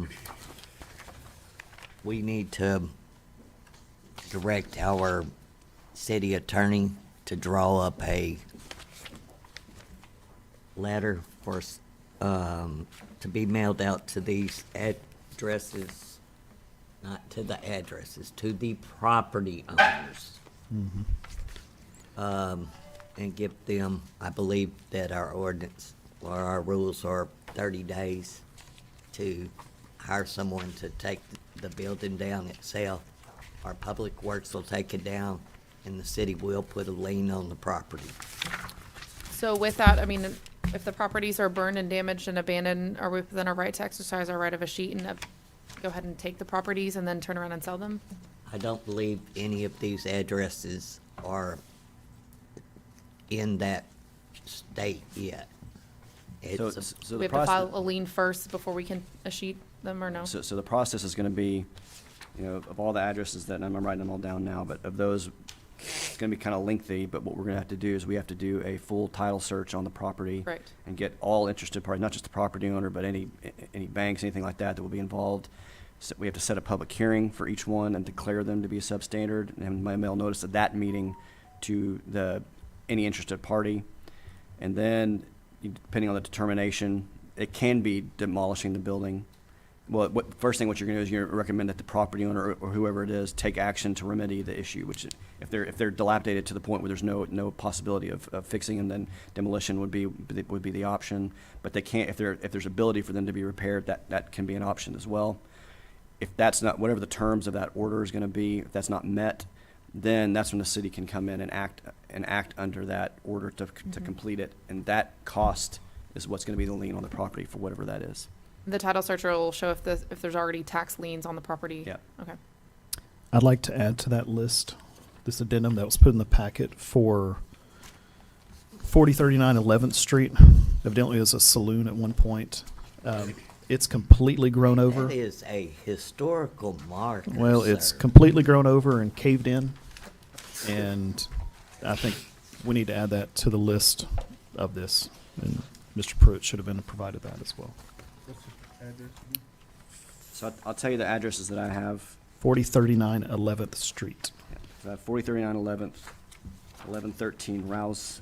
we need to direct our city attorney to draw up a letter for, to be mailed out to these addresses, not to the addresses, to the property owners. And give them, I believe that our ordinance, or our rules are 30 days to hire someone to take the building down itself. Our Public Works will take it down, and the city will put a lien on the property. So with that, I mean, if the properties are burned and damaged and abandoned, are we within our right to exercise our right of a sheet and go ahead and take the properties and then turn around and sell them? I don't believe any of these addresses are in that state yet. So, It's a- so We the have to file process, a lien first before we can sheet them, or no? so the process is gonna be, you know, of all the addresses that, and I'm writing them all down now, but of those, it's gonna be kinda lengthy, but what we're gonna have to do is we have to do a full title search on the property. Right. And get all interested parties, not just the property owner, but any banks, anything like that that will be involved. So we have to set a public hearing for each one and declare them to be substandard, and my mail notice at that meeting to any interested party. And then, depending on the determination, it can be demolishing the building. Well, first thing what you're gonna do is you're gonna recommend that the property owner or whoever it is take action to remedy the issue, which if they're dilapidated to the point where there's no possibility of fixing them, then demolition would be the option. But they can't, if there's ability for them to be repaired, that can be an option as well. If that's not, whatever the terms of that order is gonna be, if that's not met, then that's when the city can come in and act under that order to complete it. And that cost is what's gonna be the lien on the property for whatever that is. The title searcher will show if there's already tax liens on the property? Yeah. Okay. I'd like to add to that list, this addendum that was put in the packet for 4039 11th Street. Evidently, it was a saloon at one point. It's completely grown over. That is a historical marker, Well, it's sir. completely grown over and caved in, and I think we need to add that to the list of this. And Mr. Pruitt should have been provided that as well. What's the address again? So I'll tell you the addresses that I have. 4039 11th Street. So I have 4039 11th, 1113 Rouse,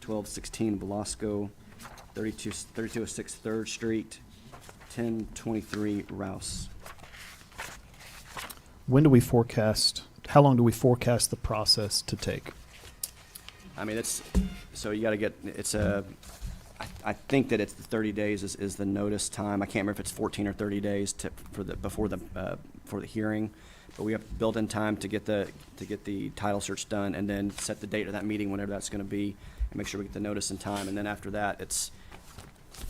1216 Velasco, 3206 3rd Street, 1023 Rouse. When do we forecast, how long do we forecast the process to take? I mean, so you gotta get, I think that it's the 30 days is the notice time. I can't remember if it's 14 or 30 days for the hearing. But we have built-in time to get the title search done and then set the date of that meeting, whenever that's gonna be, and make sure we get the notice in time. And then after that, it's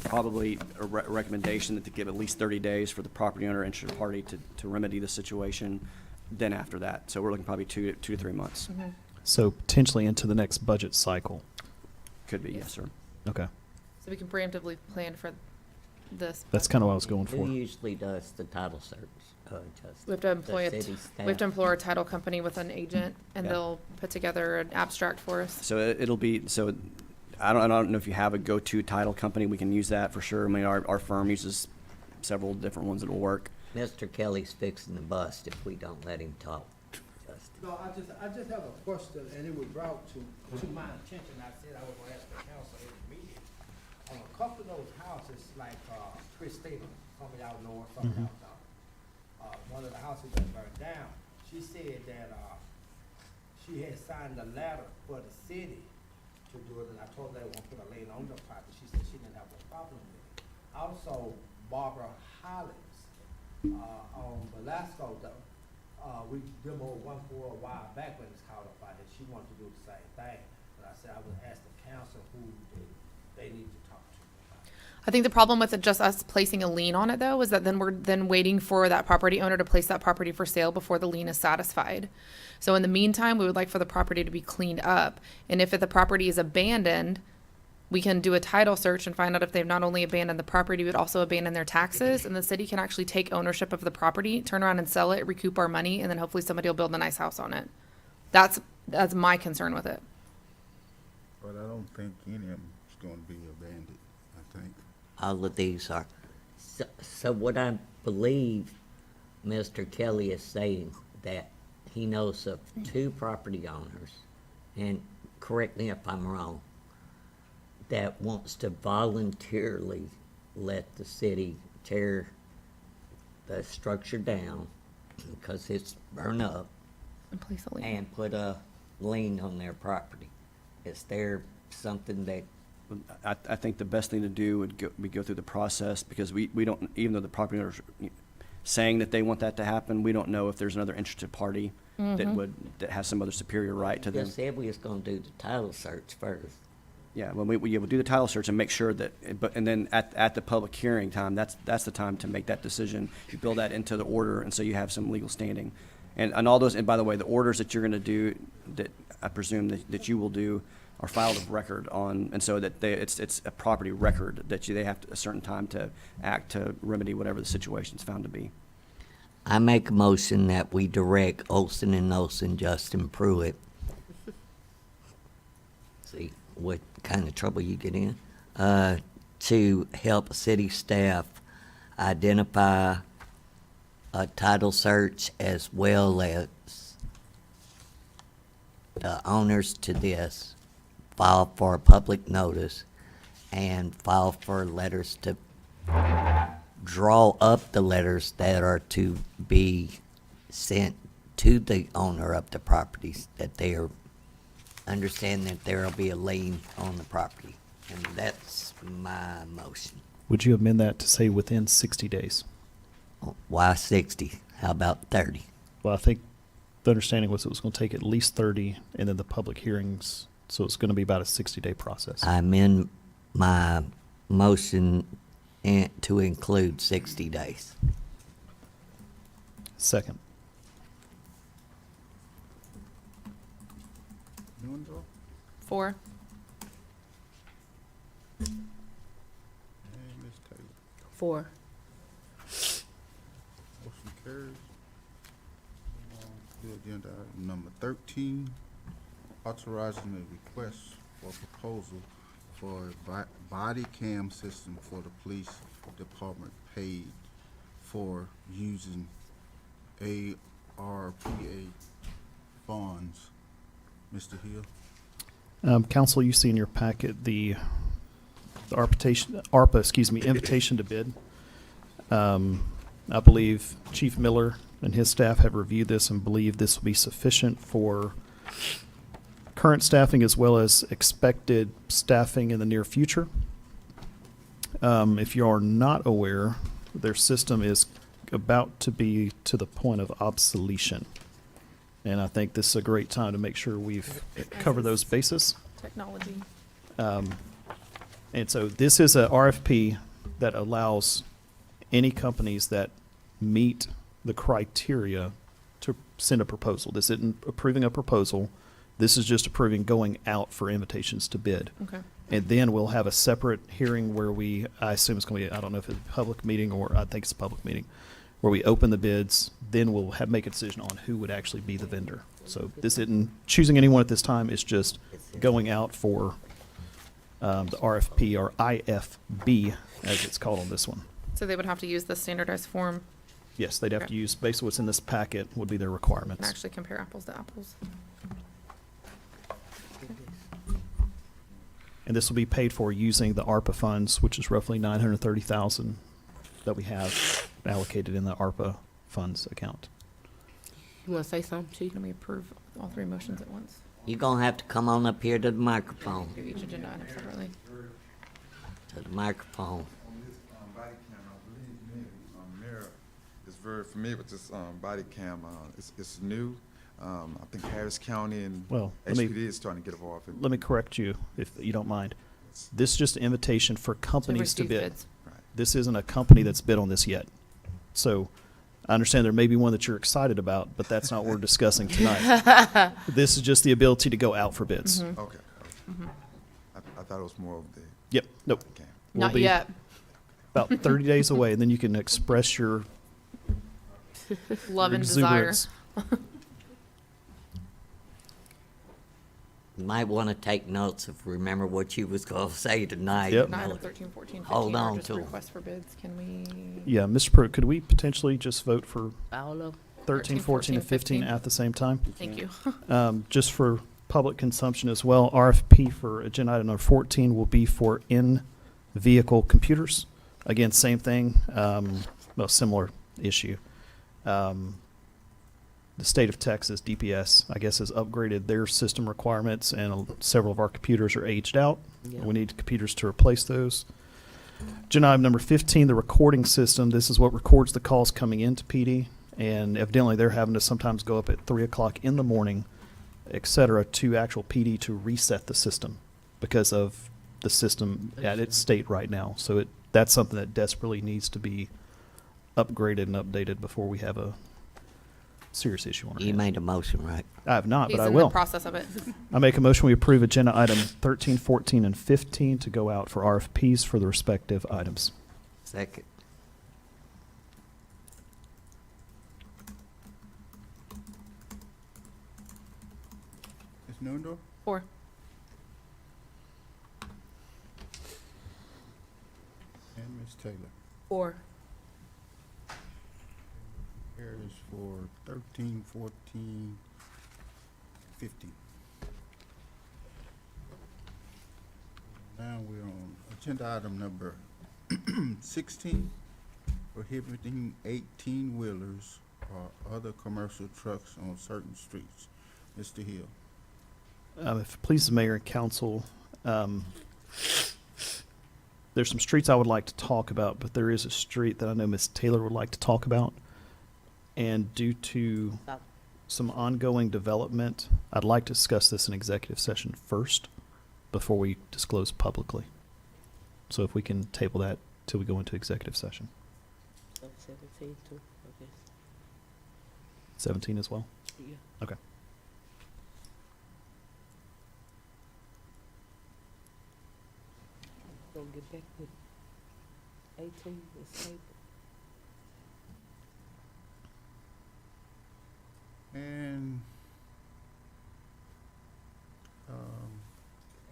probably a recommendation that to give at least 30 days for the property owner or interested party to remedy the situation. Then after that, so we're looking probably 2 to 3 months. Mhm. So potentially into the next budget cycle. Could be, yes, sir. Okay. So we can preemptively plan for this. That's kind of what I was going Who for. usually does the title search, Justin? We have to employ The city we have to staff? employ a title company with an agent, and Yeah. they'll put together an abstract for us. So it'll be, so I don't know if you have a go-to title company. We can use that for sure. I mean, our firm uses several different ones that'll work. Mr. Kelly's fixing the bust if we don't let him talk, Justin. No, I just have a question, and it was brought to my attention. I said I was gonna ask the council in the meeting. On a couple of those houses, like, Christina, some of y'all know her, some of y'all don't. One of the houses that burned down, she said that, she had signed a letter for the city to do it, and I told her they won't put a lien on the property. She said she didn't have a problem with it. Also, Barbara Hollins, on Velasco, we demoed one for a while back when it's called up by that. She wanted to do the same thing, but I said I would ask the council who they need to talk to. I think the problem with it, just us placing a lien on it, though, is that then we're waiting for that property owner to place that property for sale before the lien is satisfied. So in the meantime, we would like for the property to be cleaned up. And if the property is abandoned, we can do a title search and find out if they've not only abandoned the property, but also abandoned their taxes. And the city can actually take ownership of the property, turn around and sell it, recoup our money, and then hopefully somebody will build a nice house on it. That's my concern with it. But I don't think any of them is gonna be abandoned, I think. All of these are. So what I believe Mr. Kelly is saying, that he knows of 2 property owners, and correct me if I'm wrong, that wants to voluntarily let the city tear the structure down because it's burned up And place a lien. and put a lien on their property. Is there something that I think the best thing to do would go through the process, because we don't, even though the property owner's saying that they want that to happen, we don't know if there's another interested party that has some other superior right to them. just said we was gonna do the title search first? Yeah, when we will do the title search and make sure that, and then at the public hearing time, that's the time to make that decision. You build that into the order, and so you have some legal standing. And all those, and by the way, the orders that you're gonna do, that I presume that you will do, are filed of record on, and so that it's a property record that they have a certain time to act to remedy whatever the situation's found to be. I make a motion that we direct Olson and Olson, Justin Pruitt. See what kind of trouble you get in, to help city staff identify a title search as well as the owners to this, file for a public notice, and file for letters to draw up the letters that are to be sent to the owner of the properties, that they are, understand that there will be a lien on the property. And that's my motion. Would you amend that to say within 60 days? Why 60? How about 30? Well, I think the understanding was it was going to take at least 30, and then the public hearings, so it's going to be about a 60-day process. I amend my motion to include 60 days. Second. You wanna go? 4. Hey, Ms. Taylor. 4. Motion carries. The agenda item number 13, authorizing a request for proposal for a body cam system for the police department paid for using ARPA funds. Mr. Hill? Council, you see in your packet the invitation to bid. I believe Chief Miller and his staff have reviewed this and believe this will be sufficient for current staffing as well as expected staffing in the near future. If you are not aware, their system is about to be to the point of obsolescence. And I think this is a great time to make sure we've covered those bases. Technology. And so this is a RFP that allows any companies that meet the criteria to send a proposal. This isn't approving a proposal. This is just approving going out for invitations to bid. Okay. And then we'll have a separate hearing where I assume it's going to be, I don't know if it's a public meeting or I think it's a public meeting, where we open the bids, then we'll make a decision on who would actually be the vendor. So this isn't choosing anyone at this time, it's just going out for the RFP or IFB, as it's called on this one. So they would have to use the standardized form Yes, they'd have to Okay. use, basically what's in this packet would be their and requirements. actually compare apples to apples. And this will be paid for using the ARPA funds, which is roughly $930,000 that we have allocated in the ARPA funds account. You want to say something, Chief? Can we approve all three motions at once? You're gonna have to come on up here to the microphone, Do each agenda item separately. to the microphone. On this body cam, I believe me, Mayor is very familiar with this body cam. It's new. I think Harris County and Well, let me- HPD is starting to get involved. Let me correct you, if you don't mind. This is just an invitation for companies to receive bid. bids. Right. This isn't a company that's bid on this yet. So I understand there may be one that you're excited about, but that's not what we're discussing tonight. This is just the ability to go out for bids. Mhm. Okay. I thought it was more of the Yep, nope. body cam. We'll Not be yet. About 30 days away, and then you can express your Love and desire. exuberance. You might wanna take notes of, remember what you was gonna say tonight. Yep. Item 13, 14, 15 Hold are on just to 'em. requests for bids. Can we? Yeah, Mr. Pruitt, could we potentially just vote for All of 13, 14, and 15 at the same time? Thank you. Just for public consumption as well, RFP for agenda item number 14 will be for in-vehicle computers. Again, same thing, well, similar issue. The state of Texas, DPS, I guess, has upgraded their system requirements, and several of our computers are aged out. Yeah. We need computers to replace those. Agenda item number 15, the recording system. This is what records the calls coming into PD, and evidently they're having to sometimes go up at 3 o'clock in the morning, et cetera, to actual PD to reset the system because of the system at its state right now. So that's something that desperately needs to be upgraded and updated before we have a serious issue on our You hands. made a motion, right? I have not, He's but I in will. the process of it. I make a motion we approve agenda item 13, 14, and 15 to go out for RFPs for the respective items. Second. Ms. Newendorf? 4. And Ms. Taylor. 4. Carries for 13, 14, 15. Now we're on agenda item number 16, prohibiting 18-wheelers or other commercial trucks on certain streets. Mr. Hill. If it pleases the mayor and council, there's some streets I would like to talk about, but there is a street that I know Ms. Taylor would like to talk about. And due to some ongoing development, I'd like to discuss this in executive session first before we disclose publicly. So if we can table that till we go into executive session. 17 too, I guess. 17 as well? Yeah. Okay. Gonna get back with 18 is tabled. And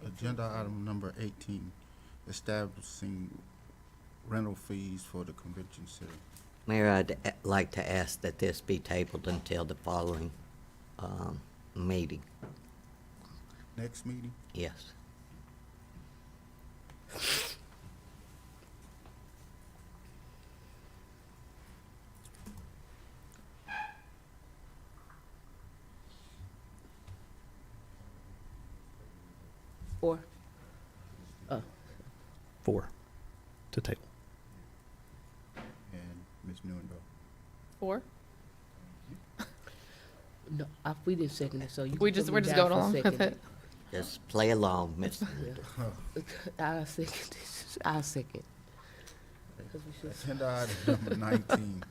agenda item number 18, establishing rental fees for the convention center. Mayor, I'd like to ask that this be tabled until the following meeting. Next meeting? Yes. 4. 4 to table. And Ms. Newendorf. 4? No, we didn't second it, so you. We're can just put me going down for along with seconding. it. Just play along, Miss. I'll second this. I'll second. 'Cause we should- Agenda item number 19.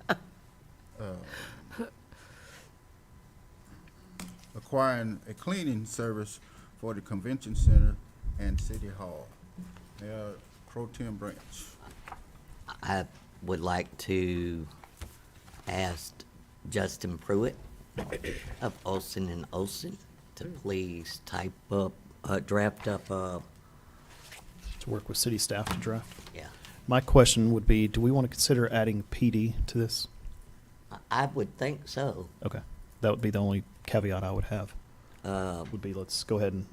Acquiring a cleaning service for the convention center and city hall. Mayor Pro Tem Branch. I would like to ask Justin Pruitt of Olson and Olson to please draft up a, To work with city staff to draft. yeah. My question would be, do we want to consider adding PD to this? I would think so. Okay. That would be the only caveat I would have. Uh, Would be, let's go ahead and,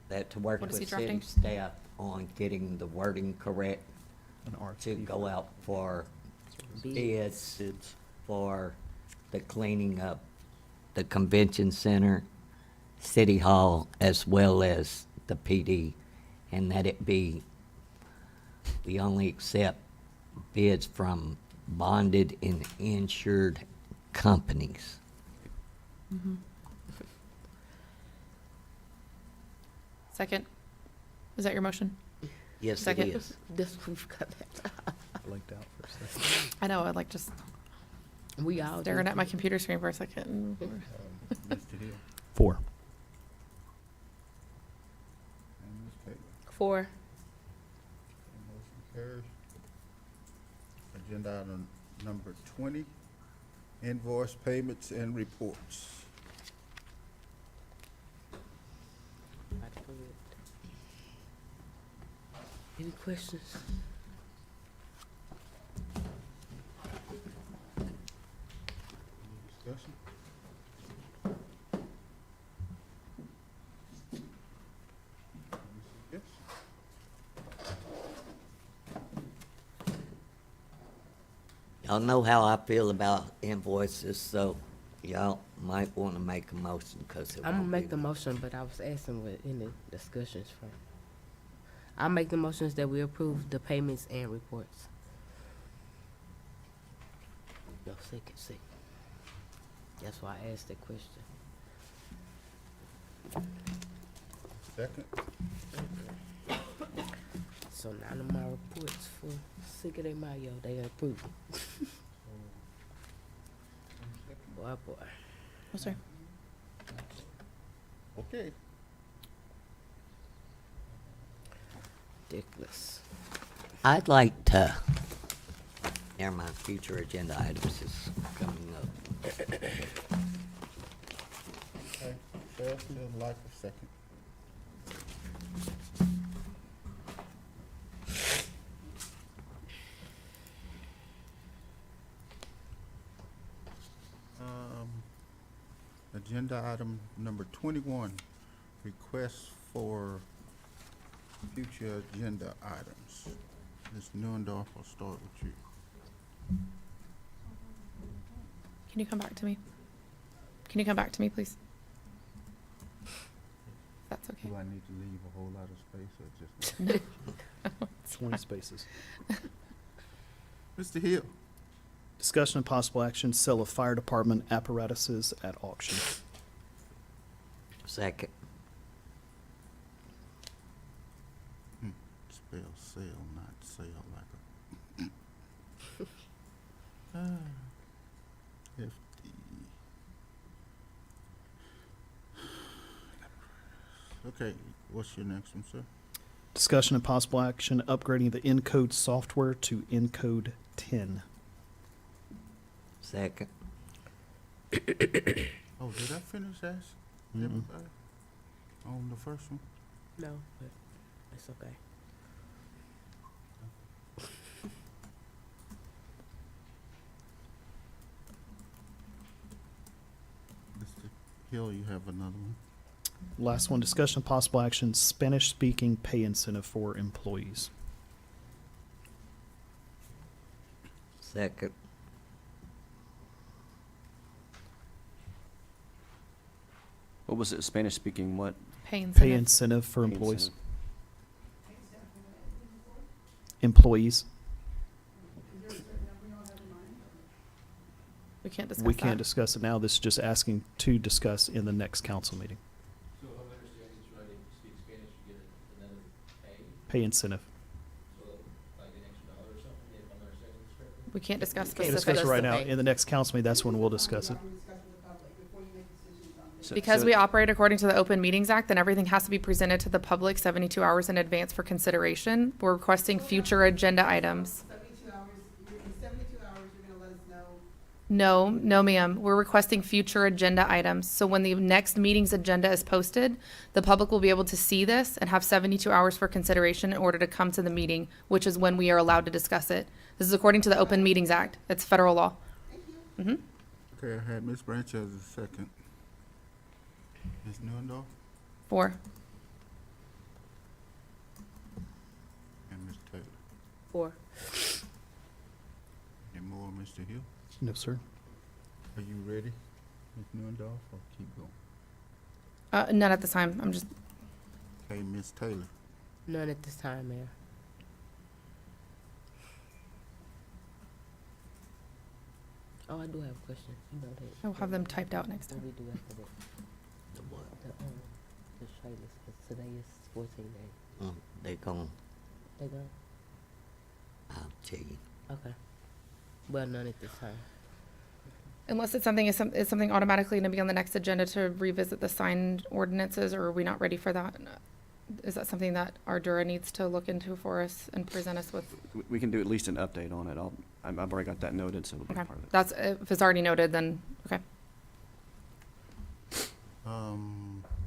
that to work What with is he city drafting? staff on getting the wording correct an to RFP. go out for Bids. bids for the cleaning up the convention center, city hall, as well as the PD, and that it be, we only accept bids from bonded and insured companies. Second? Is that your motion? Yes, it Second. is. This, we've got that. Blanked out for a second. I know, I like just We all staring do. at my computer screen for a second. Mr. Hill 4. and Ms. Taylor. 4. Motion carries. Agenda item number 20, invoice payments and reports. Any questions? Discussion? Yes. Y'all know how I feel about invoices, so y'all might want to make a motion, because it I'm gonna won't make be- the motion, but I was asking what any discussions from. I'll make the motions that we approve the payments and reports. No, second. That's why I asked that question. Second? So none of my reports for Cinco de Mayo, they approved. Boy, boy. Oh, sorry. Okay. Ridiculous. I'd like to, never mind, future agenda items is coming up. Okay, Chair, still like a second. Agenda item number 21, requests for future agenda items. Ms. Newendorf, I'll start with you. Can you come back to me? Can you come back to me, please? That's okay. Do I need to leave a whole lot of space or just? 20 spaces. Mr. Hill? Discussion and possible action, sale of fire department apparatuses at auction. Second. Spell sale, not sale like a. FD. Okay, what's your next one, sir? Discussion and possible action, upgrading the Encode software to Encode 10. Second. Oh, did I finish asking Mm-mm. everybody on the first one? No, but it's okay. Mr. Hill, you have another one? Last one, discussion and possible action, Spanish-speaking pay incentive for employees. Second. What was it, Spanish speaking what? Pay Pay incentive. incentive for Pay employees. incentive. employees. We can't discuss We can't that. discuss it now. This is just asking to discuss in the next council meeting. So if I'm understanding this right, if you speak Spanish, you get another pay, Pay incentive. so like an extra $1 or something, if I'm understanding this correctly? We can't discuss Can't specifics. discuss it right now. In the next council meeting, that's when we'll discuss it. Because we operate according to the Open Meetings Act, then everything has to be presented to the public 72 hours in advance for consideration. We're requesting future agenda items. 72 hours, in 72 hours, you're gonna let us know. No, ma'am. We're requesting future agenda items. So when the next meeting's agenda is posted, the public will be able to see this and have 72 hours for consideration in order to come to the meeting, which is when we are allowed to discuss it. This is according to the Open Meetings Act. It's federal law. Mm-hmm. Okay, I had Ms. Branch as a second. Ms. Newendorf 4. and Ms. Taylor. 4. Any more, Mr. Hill? No, sir. Are you ready, Ms. Newendorf, or keep going? None at this time. I'm just, Okay, Ms. Taylor. None at this time, Mayor. Oh, I do have a question. You know that. I'll have them typed out next What time. we do after that? The what? The trailers, 'cause today is 14 days. They gon' They go? I'll tell you. Okay. Well, none at this time. unless it's something, is something automatically going to be on the next agenda to revisit the signed ordinances, or are we not ready for that? Is that something that Ardura needs to look into for us and present us with? We can do at least an update on it. I've already got that noted, so it'll be Okay, part of it. that's, if it's already noted, then, okay.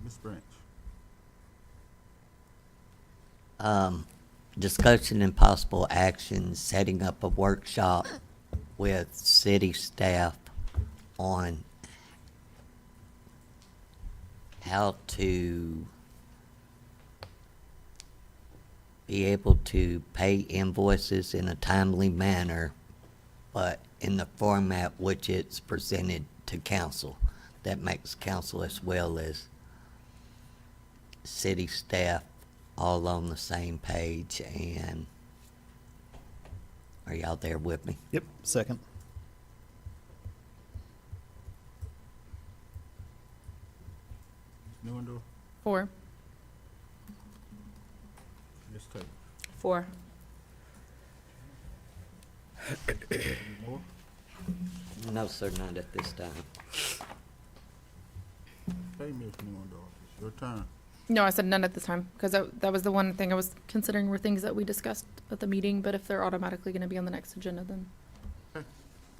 Ms. Branch. Discussion and possible action, setting up a workshop with city staff on how to be able to pay invoices in a timely manner, but in the format which it's presented to council. That makes council as well as city staff all on the same page. And are y'all there with me? Yep, second. Ms. Newendorf, 4. Ms. Taylor. 4. Any more? No, sir, not at this time. Okay, Ms. Newendorf, it's your turn. No, I said none at this time, because that was the one thing I was considering were things that we discussed at the meeting, but if they're automatically going to be on the next agenda, then Okay.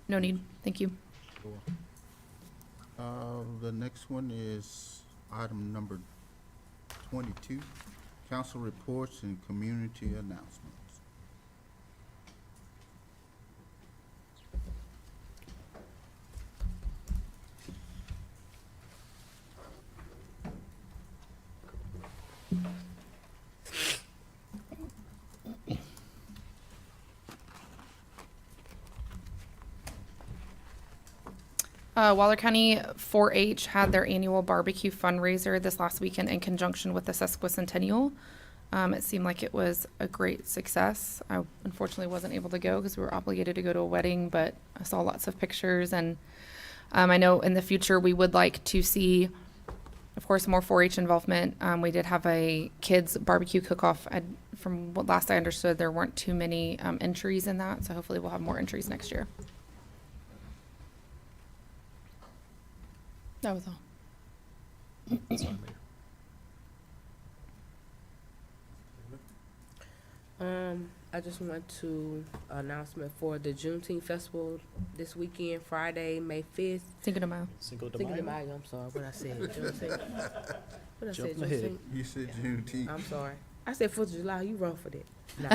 no need. Thank you. Sure. The next one is item number 22, council reports and community announcements. Waller County 4-H had their annual barbecue fundraiser this last weekend in conjunction with the sesquicentennial. It seemed like it was a great success. I unfortunately wasn't able to go because we were obligated to go to a wedding, but I saw lots of pictures, and I know in the future we would like to see, of course, more 4-H involvement. We did have a kids barbecue cook-off. From what last I understood, there weren't too many entries in that, so hopefully we'll have more entries next year. That was all. That's fine, Mayor. I just want to announcement for the Juneteenth Festival this weekend, Friday, May 5th. Cinco de Mayo. Cinco de Cinco de Mayo. Mayo, I'm sorry, what I said. Juneteenth. What I said, Jumping ahead. Juneteenth? You said Juneteenth. I'm sorry. I said 4th of July, you wrong for that. No.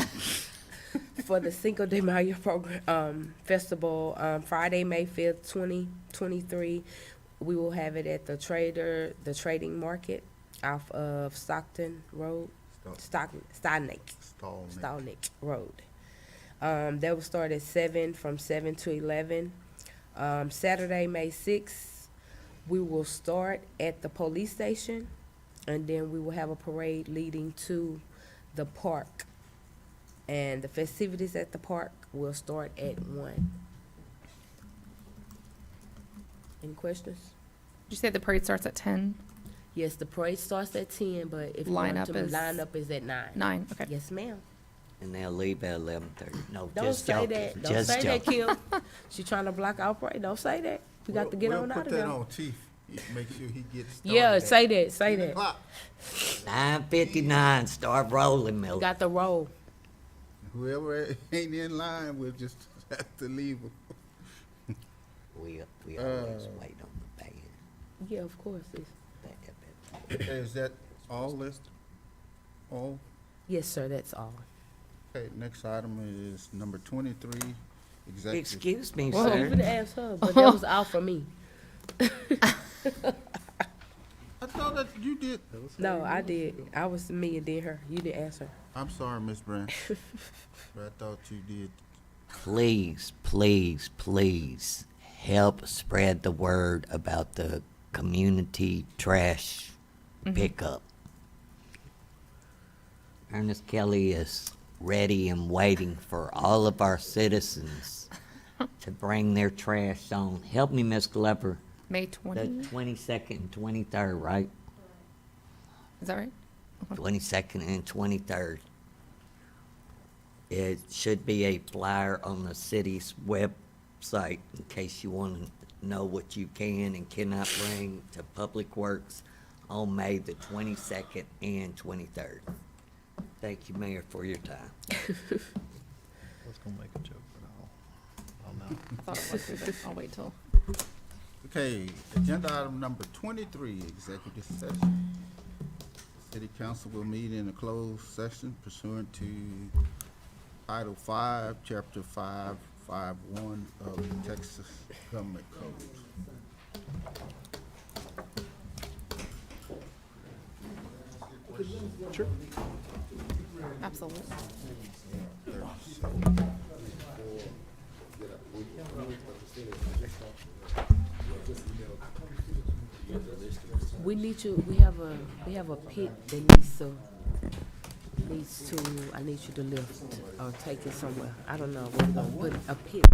For the Cinco de Mayo program, festival, Friday, May 5th, 2023. We will have it at the trading market off of Stockton Road, Stolnick Road. That will start at 7, from 7 to 11. Saturday, May 6th, we will start at the police station, and then we will have a parade leading to the park And the festivities at the park will start at 1. Any questions? Did you say the parade starts at 10? Yes, the parade starts at 10, but if you want Lineup to, is- lineup is at 9. 9, okay. Yes, ma'am. And they'll leave at 11:30. No, Don't just say joking. that. Don't Just say that, joking. Kim. She trying to block our parade. Don't say that. We got to get on out of We'll there. put that on Chief. Make sure he gets started. Yeah, at say that. Say 10 that. o'clock. 9:59. Start rolling, Milton. Got the roll. Whoever ain't in line, we'll just have to leave them. We always wait on the band. Yeah, of course. Is that all list? All? Yes, sir. That's all. Okay, next item is number 23, executive. Excuse me, Well, you sir. could ask her, but that was all for me. I thought that you did. No, I did. I was me and then her. You didn't ask her. I'm sorry, Miss Branch, but I thought you did. Please, please, please help spread the word about the community trash pickup. Ernest Kelly is ready and waiting for all of our citizens to bring their trash on. Help me, Miss Glover. May The 20? 22nd and 23rd, right? Is that right? 22nd and 23rd. It should be a flyer on the city's website in case you want to know what you can and cannot bring to Public Works on May the 22nd and 23rd. Thank you, Mayor, for your time. I was gonna make a joke, but I'll know. I thought it was, but I'll wait till. Okay, agenda item number 23, executive session. City Council will meet in a closed session pursuant to Title 5, Chapter 551 of the Texas Government Code. Sure. Absolutely. We need you. We have a pit that needs to. I need you to lift or take it somewhere. I don't know. We're gonna put a pit.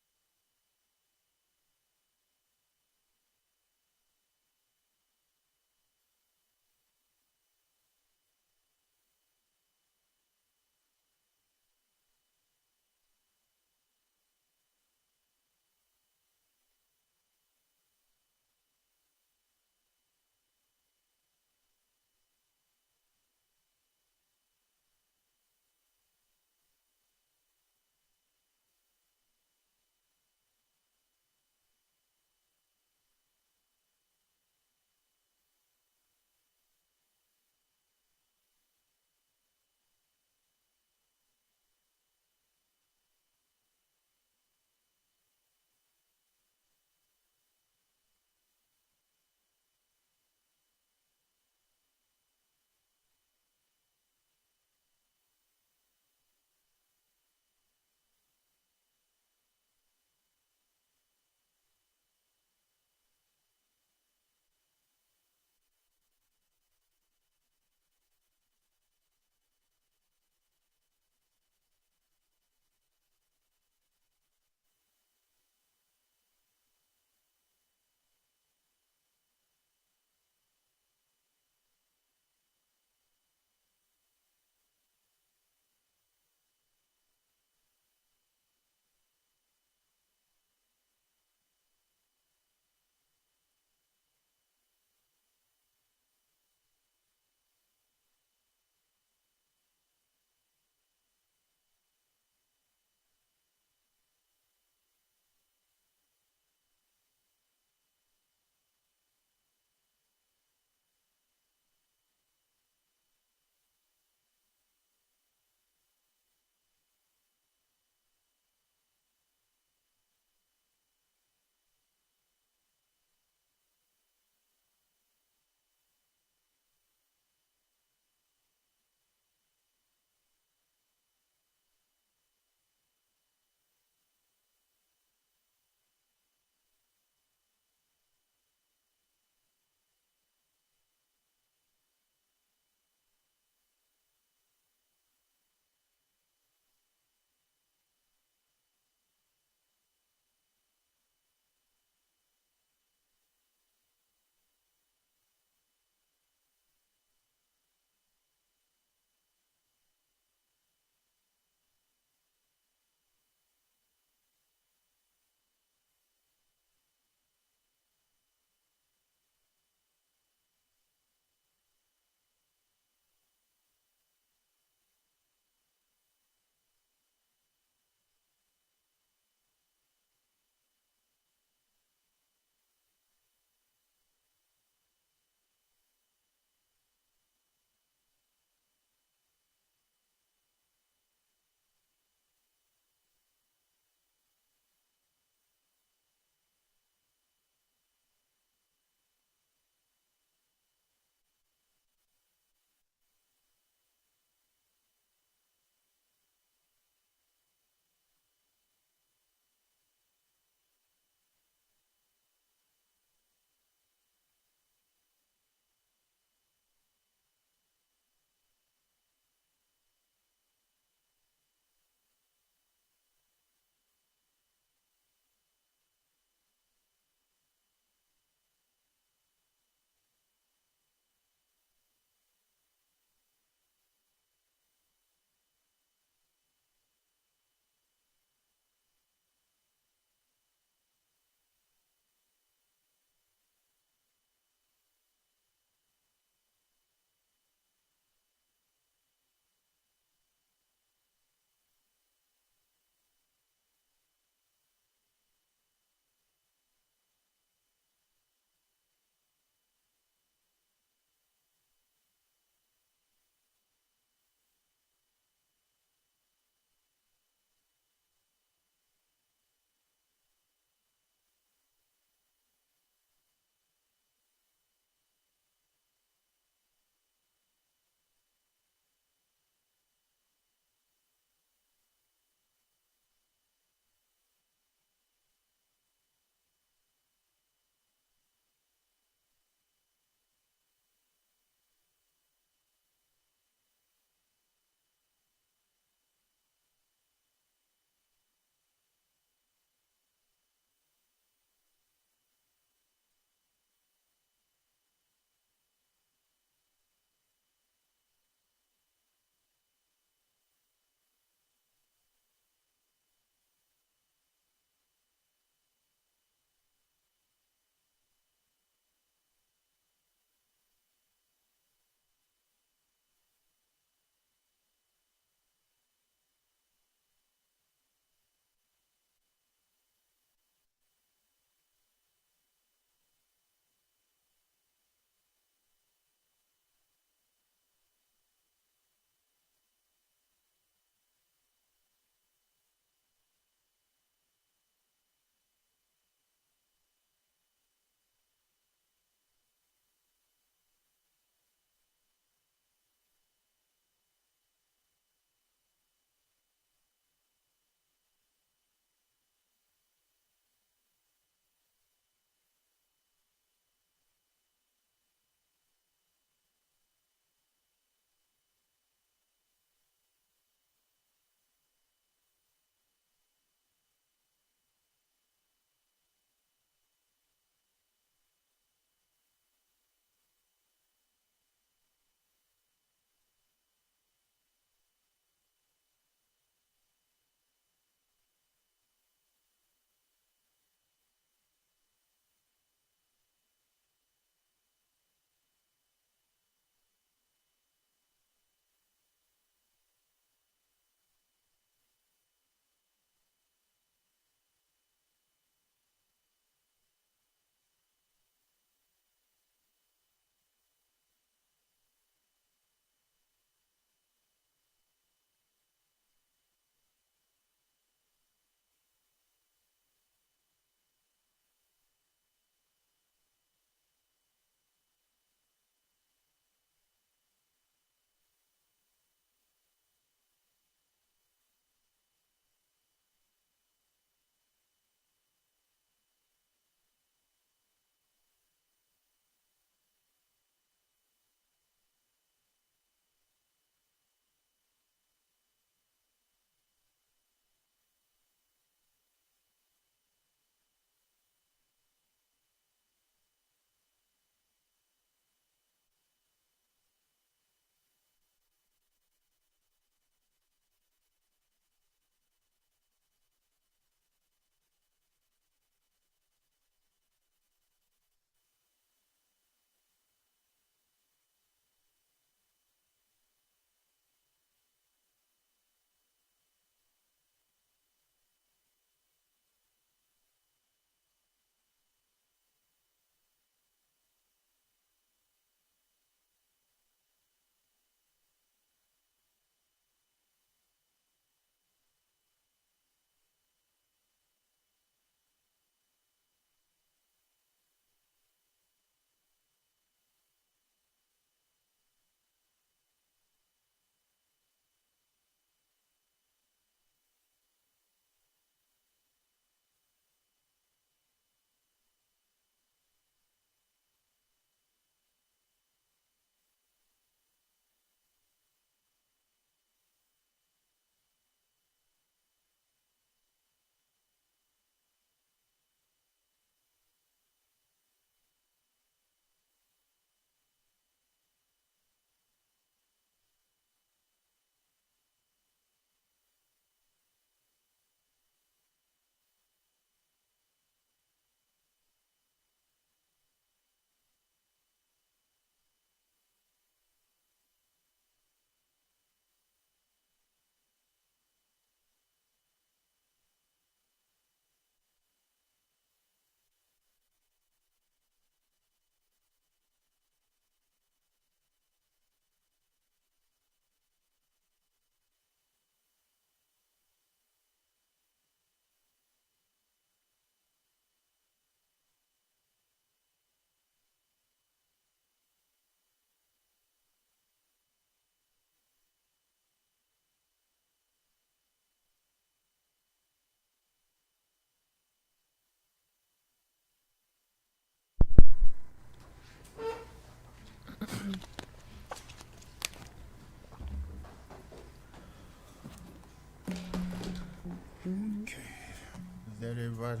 everybody?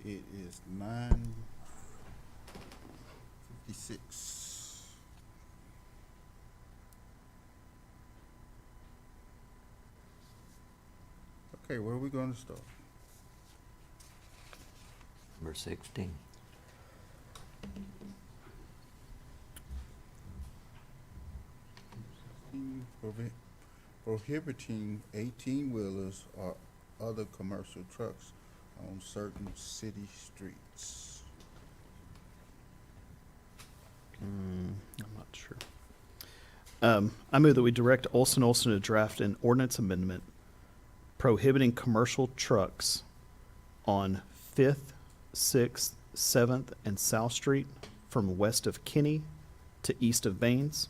Okay, it is 9:56. Okay, where are we gonna start? Number 16. Prohibiting 18-wheelers or other commercial trucks on certain city streets. I'm not sure. I move that we direct Olson Olson to draft an ordinance amendment prohibiting commercial trucks on 5th, 6th, 7th, and South Street from west of Kinney to east of Baines,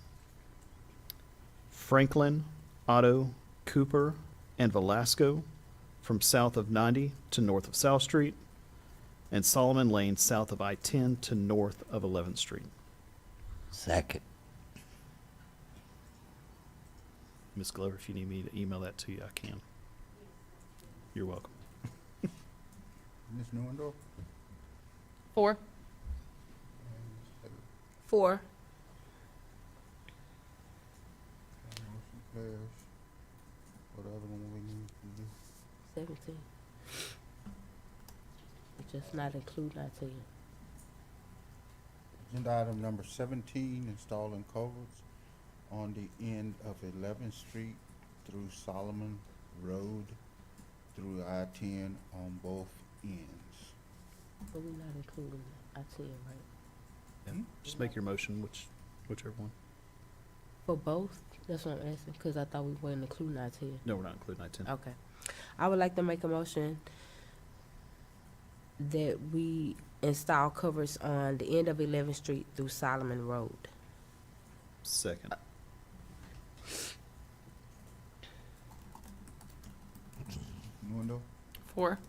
Franklin, Otto, Cooper, and Velasco from south of 90 to north of South Street, and Solomon Lane south of I-10 to north of 11th Street. Second. Ms. Glover, if you need me to email that to you, I can. You're welcome. Ms. Newendorf? 4. 4. Motion passed. What other one we need to do? 17. Just not include 19. Agenda item number 17, installing culverts on the end of 11th Street through Solomon Road through I-10 on both ends. But we're not including I-10, right? Just make your motion, whichever one. For both? That's what I'm asking, because I thought we weren't including I-10. No, we're not including I-10. Okay. I would like to make a motion that we install covers on the end of 11th Street through Solomon Road. Second. Newendorf? 4.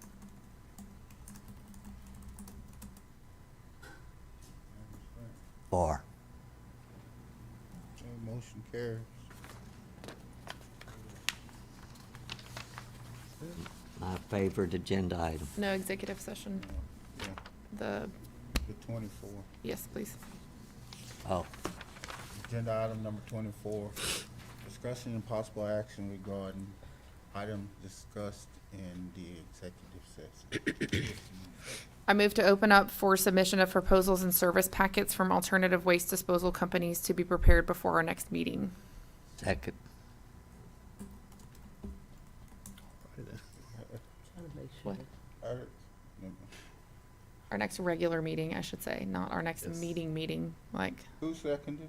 Four. Okay, motion carries. My favorite agenda item. No executive session. Yeah, The, the 24. yes, please. Oh, Agenda item number 24, discussion and possible action regarding item discussed in the executive session. I move to open up for submission of proposals and service packets from alternative waste disposal companies to be prepared before our next meeting. second. Trying to make sure. What? No, Our next regular meeting, I should say, not our next Yes. meeting, like, who seconded?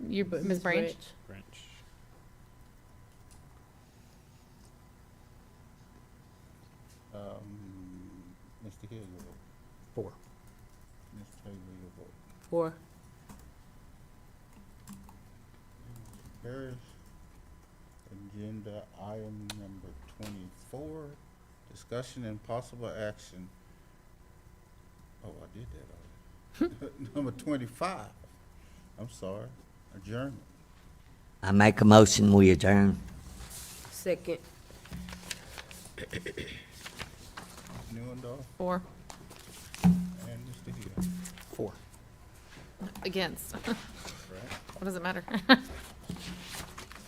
you, Ms. Branch? Branch. Mr. Hill, your vote. 4. Ms. Taylor, your vote. 4. Carries. Agenda item number 24, discussion and possible action. Oh, I did that already. Number 25, I'm sorry, adjournment. I make a motion, we adjourn. Second. Newendorf 4. and Mr. Hill. 4. Against. Right. What does it matter?